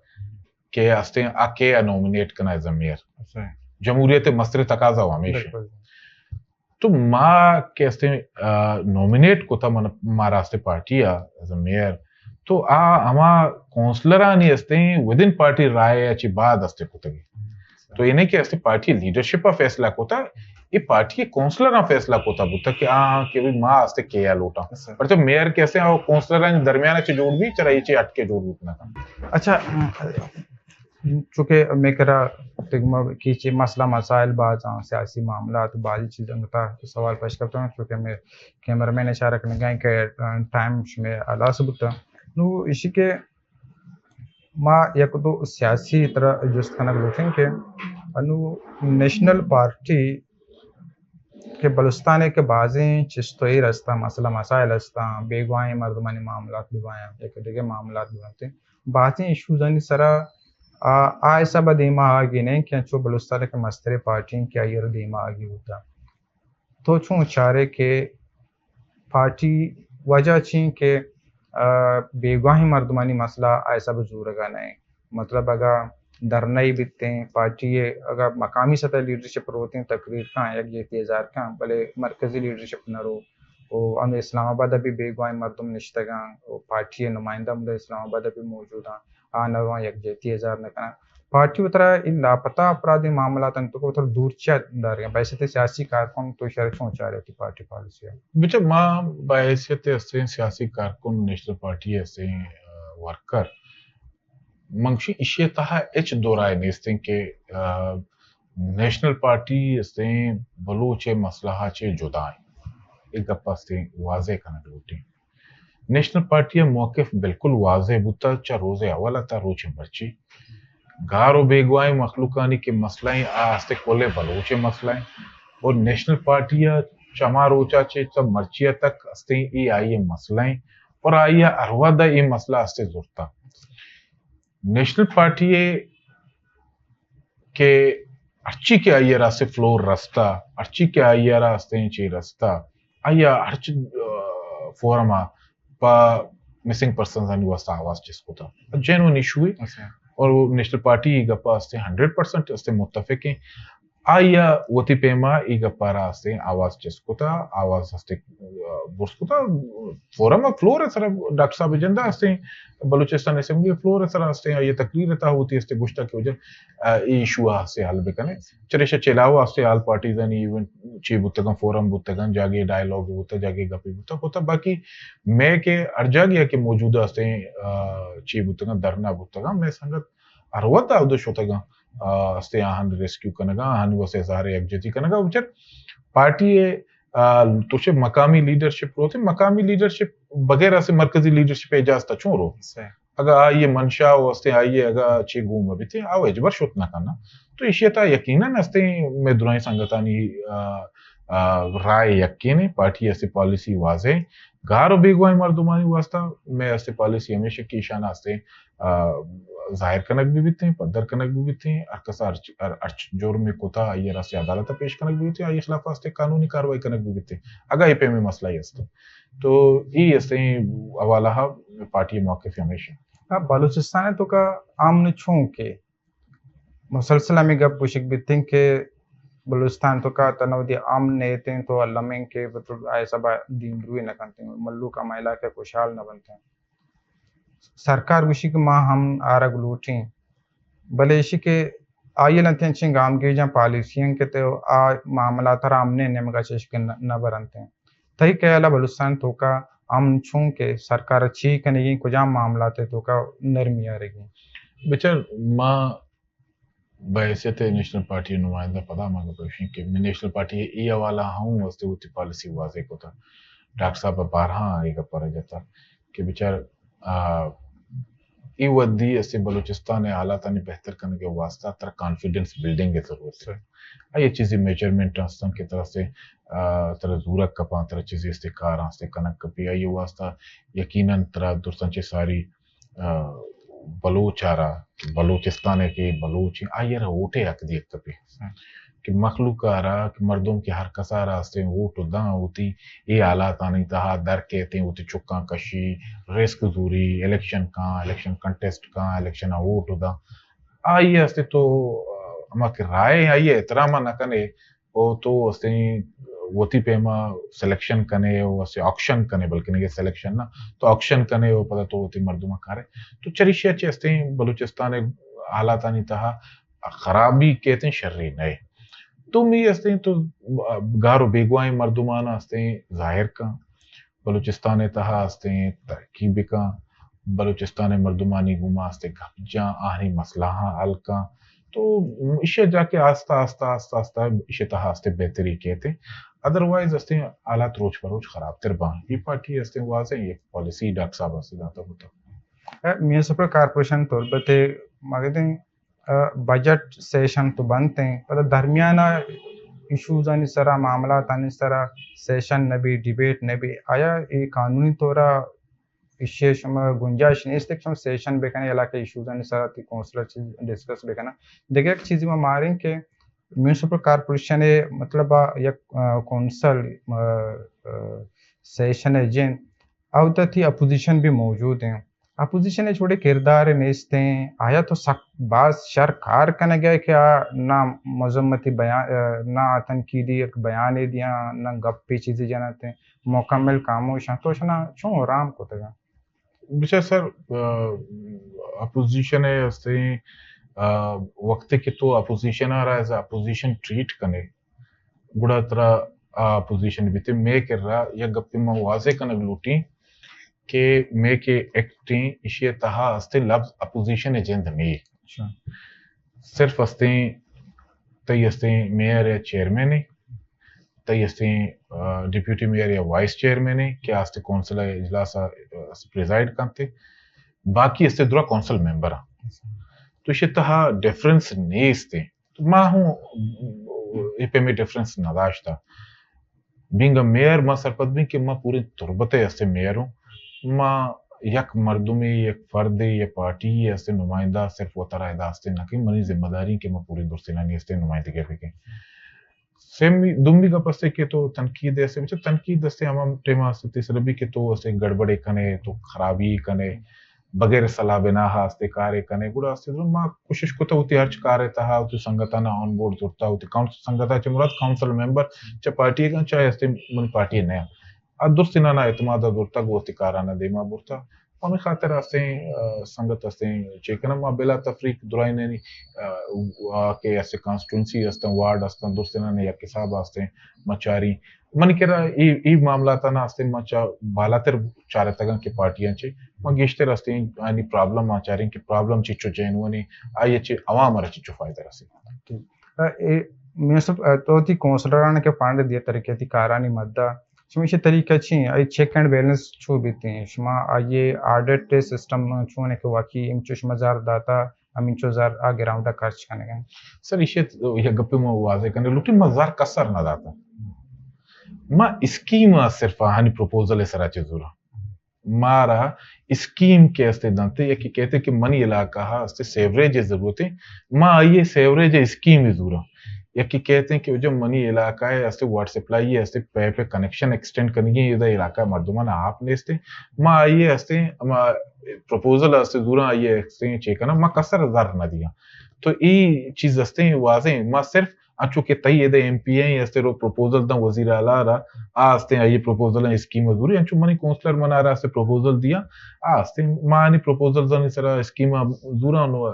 [SPEAKER 1] کہ استے ہیں آ کے نومینیٹ کنا ایز اے میئر جمہوریت مصر تقاضا ہوا ہمیشہ تو ماں کے استے نومینیٹ کو تھا Maharashtra party as a mayor تو ہما کونسلرانی استے ہیں ود ان پارٹی رائے اچھی بعد استے کو تگی تو یہ نہیں کہ استے پارٹی لیڈرشپ فیصلہ کو تھا یہ پارٹی کونسلر فیصلہ کو تھا بتا کہ ماں استے کیا لوٹا پر جب میئر کیسے ہیں کونسلرانی درمیان اچھی جوڑ بھی چرا یہ اٹکے جوڑ بھی اتنا کام
[SPEAKER 2] اچھا چونکہ میں کرا کیچے مسئلہ مسائل بعض سیاسی معاملات بعض چیزیں کا سوال پیش کرتا ہوں چونکہ میں کیمرہ مین اشارہ کرنے گئے کہ ٹائم میں اللہ سے بتا نو اسی کے ماں یک دو سیاسی طرح جست کنک لوٹیں کہ انو نیشنل پارٹی کہ بلوستانے کے بعضیں چستوئی رستہ مسئلہ مسائل رستہ بیگوائیں مردمانی معاملات بگوائیں ایک دیگے معاملات بگوائیں بعضیں ایشوزانی سرا ایسا با دیما آگی نہیں کہ چو بلوستانے کے مستر پارٹی کی آئیر دیما آگی ہوتا تو چون چارے کہ پارٹی وجہ چین کہ بیگواہی مردمانی مسئلہ ایسا بزرگا نہیں مطلب اگر درنائی بیتے ہیں پارٹی اگر مقامی سطح لیڈرشپ پر ہوتے ہیں تقریر کہاں یک جیتی ہزار کہاں بلے مرکزی لیڈرشپ نہ رو وہ ہم اسلام آباد ابھی بیگواہی مردم نشتگاں وہ پارٹی نمائندہ مدہ اسلام آباد ابھی موجود ہیں آنرواں یک جیتی ہزار نہ کہاں پارٹی اترا ان لاپتہ افرادی معاملات ان تو اتر دور چیت دار ہیں بیسے تے سیاسی کارکن تو شرکوں چاہ رہی تھی پارٹی پالیسی ہے
[SPEAKER 1] بچہ ماں باحیثیت ایسے سیاسی کارکن نیشنل پارٹی ایسے ورکر منگشی اشیاء تہا اچ دورائے نیستیں کہ نیشنل پارٹی ایسے بلوچ مسلحہ چے جدائیں ایک گپا سے واضح کنک لوٹیں نیشنل پارٹی موقف بالکل واضح بوتا چا روز اولا تا روچ مرچی گارو بیگوائیں مخلوقانی کے مسئلہیں آستے کولے بلوچ مسئلہیں اور نیشنل پارٹی چما روچا چے تب مرچیہ تک استے ای آئیے مسئلہیں اور آئیے اروادہ ای مسئلہ استے زورتا نیشنل پارٹی کے ارچی کے آئیے راستے فلور رستا ارچی کے آئیے راستے چی رستا آئیے ارچ فورما پا مسنگ پرسنز آنی واسطہ آواز جس کو تھا جینون ایشو ہے اور وہ نیشنل پارٹی گپا استے 100% استے متفق ہیں آیا وطی پیما ای گپا را استے آواز جس کو تھا آواز استے برس کو تھا فورما فلور ہے سر ڈاکٹر صاحب جندہ استے بلوچستان اسمبلی فلور ہے سر استے یہ تقریر تا ہوتی استے گشتہ کی وجہ ای ایشو سے حل بکنے چریشہ چلاو استے آل پارٹیزن ایونٹ چی بوتگن فورم بوتگن جاگے ڈائلوگ بوتا جاگے گپی بوتا ہوتا باقی میں کہ ارجا گیا کہ موجودہ استے چی بوتگن درنا بوتگن میں سنگت اروت آدھو شوتگن استے آہن ریسکیو کنگا آہن واسے سارے ایکجتی کنگا وچر پارٹی توشے مقامی لیڈرشپ روتے مقامی لیڈرشپ بغیر سے مرکزی لیڈرشپ اجازت چون رو اگر آئیے منشا واسطے آئیے اگر چھ گوم بھی تھے آو اجبر شوت نہ کرنا تو اشیتا یقیناً استے میں دنائی سنگتانی رائے یقین پارٹی ایسی پالیسی واضح گار و بیگوائی مردمانی واسطہ میں ایسی پالیسی ہمیشہ کی شانہ استے ظاہر کنک بھی بیتے ہیں پدر کنک بھی بیتے ہیں ارکسا ارچ جرم میں کوتا آئیے راستے عدالت پیش کنک بھی بیتے ہیں آئیے خلاف واسطے قانونی کاروائی کنک بھی بیتے ہیں اگر یہ پہ میں مسئلہ ہی استے تو یہ استے حوالہ پارٹی موقف ہمیشہ
[SPEAKER 2] بلوچستان تو کا آمن چھوں کے مسلسل ہمیں گپ پوشک بیتے ہیں کہ بلوچستان تو کا تنودی آمن نیتے ہیں تو اللہ میں کے ایسا با دین روی نہ کرتے ہیں ملو کا مائلہ کے خوشحال نہ بنتے ہیں سرکار گوشی کے ماں ہم آرگ لوٹیں بلے اسی کے آئیے لنتین چنگام کی جہاں پالیسیاں کے تو معاملات آمنے نمگا چشک نہ برنتے ہیں تھی کہ اللہ بلوستان تو کا امن چھوں کہ سرکار اچھی کنگی کجام معاملات تو کا نرمی آ رہی
[SPEAKER 1] بچر ماں بحیثیت نیشنل پارٹی نمائندہ پتا مانگا پوشیں کہ میں نیشنل پارٹی ای حوالہ ہوں واسطے ہوتی پالیسی واضح کو تھا ڈاکٹر صاحب بارہا آئے گا پر جاتا کہ بچار ای ودی اسے بلوچستان حالاتانی بہتر کرنے کے واسطہ تر کانفیڈنس بلڈنگ کی ضرورت ہے یہ چیزیں میجرمنٹ آستان کی طرف سے تر زورک کپاں تر چیزیں استقار آستے کنک کپی آئی واسطہ یقیناً تر درسنچے ساری بلوچ آ رہا بلوچستان ہے کہ بلوچ آئیر ووٹے حق دی کپی کہ مخلوق آ رہا کہ مردوں کی ہر کسا راستے ووٹ داں ہوتی یہ حالات آنی تہا در کہتے ہیں ہوتی چکاں کشی ریسک دوری الیکشن کہاں الیکشن کنٹیسٹ کہاں الیکشن ووٹ داں آئیے ہستے تو اما کہ رائے آئیے احترامہ نہ کنے وہ تو ہستے وتی پیما سلیکشن کنے وہ اسے آکشن کنے بلکہ نہیں سلیکشن نا تو آکشن کنے وہ پتہ تو ہوتی مردمہ کارے تو چریشی اچھے ہستے ہیں بلوچستان حالات آنی تہا خرابی کہتے ہیں شرری نئے تم یہ ہستے ہیں تو گارو بیگوائیں مردمانہ ہستے ہیں ظاہر کا بلوچستان تہا ہستے ہیں ترکیب کا بلوچستان مردمانی گما ہستے گھپ جاں آہنی مسئلہ حل کا تو اسے جا کے آستہ آستہ آستہ آستہ اسے تہا ہستے بہتری کہتے ادروائز ہستے ہیں حالات روز پر روز خراب تر باں یہ پارٹی ہستے ہیں واضح یہ پالیسی ڈاکٹر صاحب ہستے جاتا ہوتا
[SPEAKER 2] میونسپل کارپوریشن طلبت مگر بجٹ سیشن تو بنتے ہیں پر درمیانہ ایشوز آنی سرا معاملات آنی سرا سیشن نبی ڈیبیٹ نبی آیا یہ قانونی طورا اسے شما گنجائش نہیں اس تک سیشن بکنے علاقے ایشوز آنی سرا تی کونسلر چیز ڈسکس بکنا دیکھیں ایک چیزی میں ماریں کہ میونسپل کارپوریشن مطلب یک کونسل سیشن ہے جن اوتا تھی اپوزیشن بھی موجود ہیں اپوزیشن چھوڑے کردار نیستے ہیں آیا تو سخت بعض شر کار کرنے گئے کہ نہ مذمتی بیان نہ تنقیدی ایک بیان دیا نہ گپ پی چیزیں جانتے ہیں مکمل خاموش ہیں تو شنا چون رام کو تگا
[SPEAKER 1] بچہ سر اپوزیشن ہے ہستے وقت کی تو اپوزیشن آ رہا ہے اپوزیشن ٹریٹ کرنے گڑا طرح اپوزیشن بھی تھے میں کر رہا یا گپی میں واضح کرنے لوٹی کہ میں کے ایکٹیں اشیاء تہا ہستے لفظ اپوزیشن ایجنٹ نہیں صرف ہستے تی ہستے میئر یا چیئرمین ہے تی ہستے ڈیپیوٹی میئر یا وائس چیئرمین ہے کہ ہستے کونسل اجلاس پریزائڈ کرتے باقی ہستے درہ کونسل ممبر ہیں تو اشیاء تہا ڈیفرنس نہیں ہستے تو ماں ہوں یہ پہ میں ڈیفرنس نداشتا بینگا میئر ماں سرپت بھی کہ ماں پوری تربتے ہستے میئر ہوں ماں یک مردمی یک فرد یا پارٹی ہستے نمائندہ صرف وہ طرح ادا ہستے نہ کہ منی ذمہ داری کہ ماں پوری درستینانی ہستے نمائندگی پھیکیں سیم دنبی کا پستے کہ تو تنقید ہستے بچہ تنقید ہستے ہم ٹیمہ ہستے تیسرے بھی کہ تو ہستے گڑبڑے کنے تو خرابی کنے بغیر صلاح بنا ہستے کارے کنے گوڑا ہستے تو ماں کوشش کو تو ہوتی ہرچ کارے تہا ہوتی سنگتانا آن بورڈ ضرورتا ہوتی سنگتا چا مراد کاؤنسل ممبر چا پارٹی کا چاہے ہستے من پارٹی نیا درستینانا اعتماد دورتا گوستی کارانا دیما بورتا ہمیں خاطر ہستے سنگت ہستے چیکنا ماں بلا تفریق درائی نہیں کہ ایسے کانسٹیٹوئنسی ہستے وارڈ ہستے درستینانا یا کساب ہستے مچاری من کہہ رہا ای معاملاتانا ہستے مچا بالاتر چارے تگاں کی پارٹیاں چے ماں گیشتر ہستے آنی پرابلم آچاریں کہ پرابلم چیچو چینوانی آئیے چے عوام رہا چیچو فائدہ رسی
[SPEAKER 2] میونسپل تو تھی کونسلران کے پانڈ دیا طریقے تھی کارانی مدہ شمیشی طریقہ چھیں آئی چیک اینڈ بیلنس چھو بیتی ہیں شما آئیے آڈٹ سسٹم چھونے کے واقعی امچو شما زار داتا امچو زار آگے راؤنڈا کارچ کرنے گئے
[SPEAKER 1] سر یہ گپی میں واضح کرنے لوٹی ماں زار کسر نہ داتا ماں اسکیم صرف آہانی پروپوزل سرا چیزورا مارا اسکیم کے ہستے دانتے یا کہ کہتے کہ منی علاقہ ہستے سیوریج ضرورت ہے ماں آئیے سیوریج اسکیم ضرورا یا کہ کہتے ہیں کہ جو منی علاقہ ہے ہستے واٹر سپلائی ہے ہستے پہ کنیکشن ایکسٹینڈ کرنی ہے یہ علاقہ مردمان آپ نے ہستے ماں آئیے ہستے پروپوزل ہستے دورا آئیے ہستے چیک کرنا ماں کسر ہزار نہ دیا تو یہ چیز ہستے واضح ماں صرف acho che tai de MPA este ro proposal da wazir ala ra aste aye proposal scheme zuri ancho mani counselor manara se proposal dia aste mani proposals ani sara scheme zura no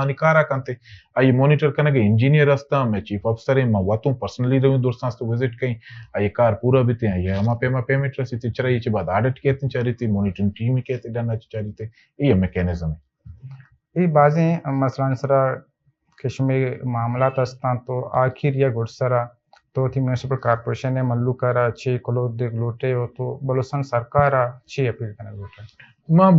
[SPEAKER 1] ani kara kante aye monitor kana ge engineer asta me chief officer ma watum personally ro dursan to visit kai aye kar pura bite aye ma payment rasi chara ye bad audit ke tin charite monitoring team ke dana charite ye mechanism
[SPEAKER 2] ای بعضی مثلا سرا کشمیر معاملات هستند تو آخر یا گرسرا تو تی municipal corporation ملو کرا چی کلو دیگ لوٹے ہو تو بلوچستان سرکارا چی اپیل کرنے لوٹے
[SPEAKER 1] ما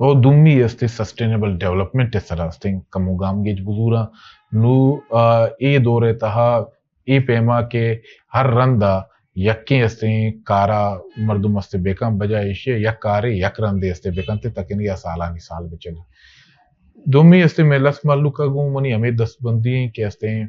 [SPEAKER 1] o dummi este sustainable development sara sting kamugam gej buzura nu e dore taha e pema ke har randa yakke este kara mardum este bekam baja ishe yak kare yak rande este bekam te takini ya salani sal bechali dummi este melas maluka gumani hame 10 bandi ke este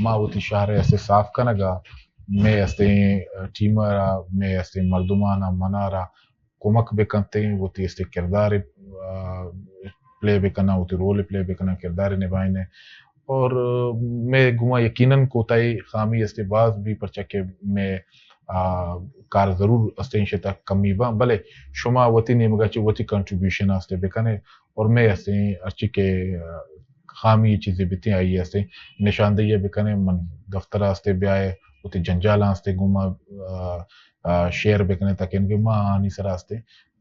[SPEAKER 1] ما وتی شهر است صاف کنگا میں است ٹیمرا میں است مردمانا منارا کمک بکنتے وتی است کردار پلے بکنا وتی رول پلے بکنا کردار نبھائنے اور میں گما یقیناً کوتاہی خامی است باز بھی پرچہ کہ میں کار ضرور است شتا کمی با بلے شما وتی نیمگا چ وتی کنٹریبیوشن است بکنے اور میں است اچھی کہ خامی چیزیں بیتی آئی ایسے نشاندہی بکنے من دفتر آستے بیائے ہوتی جنجال آستے گما شیئر بکنے تاکہ انگے ماں آنی سر آستے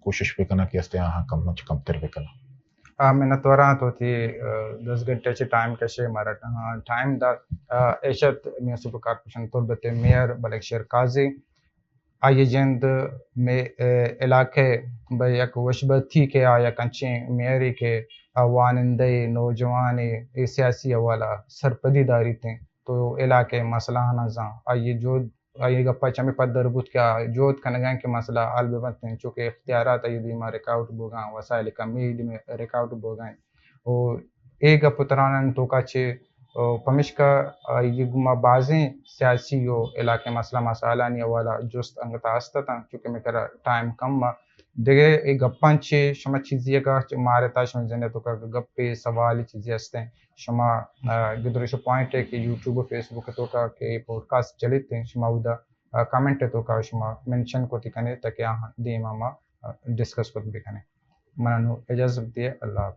[SPEAKER 1] کوشش بکنا کہ آستے آہاں کم مچ کم تر بکنا
[SPEAKER 2] میں نتوران تو تھی 10 گھنٹے چے ٹائم کشے مارا time the ایشت municipal corporation Turbat mayor بلکشیر قاضی آئیے جند میں علاقے بے یک وشبت تھی کہ آیا کنچیں میئری کے وانندے نوجوانے سیاسی حوالہ سرپدی داری تھیں تو علاقے مسئلہ نظام آئیے جو آئیے گپا چمی پد دربوت کیا جوت کنگان کے مسئلہ حل ببند ہیں چونکہ اختیارات آئیے دیما ریکاؤٹ بوگاں وسائل کمید میں ریکاؤٹ بوگاں اور ایک پترانن تو کا چھے پمشکا آئیے گما بازیں سیاسی ہو علاقے مسئلہ مسائلہ نہیں حوالہ جست انگتا ہستا تھا چونکہ میں کرا ٹائم کم دیگه ای گپانچه شما چیزیه که مارتا شما زنده تو که گپه سوالی چیزی هستن شما گدرش پوینت ہے کہ یوٹیوب و فیس بک تو که پودکاسٹ چلیتے ہیں شما ودا کامنٹ تو که شما منشن کو تکنے تاکہ دیم ما ڈسکس کو بکنے منانو اجازت دیے اللہ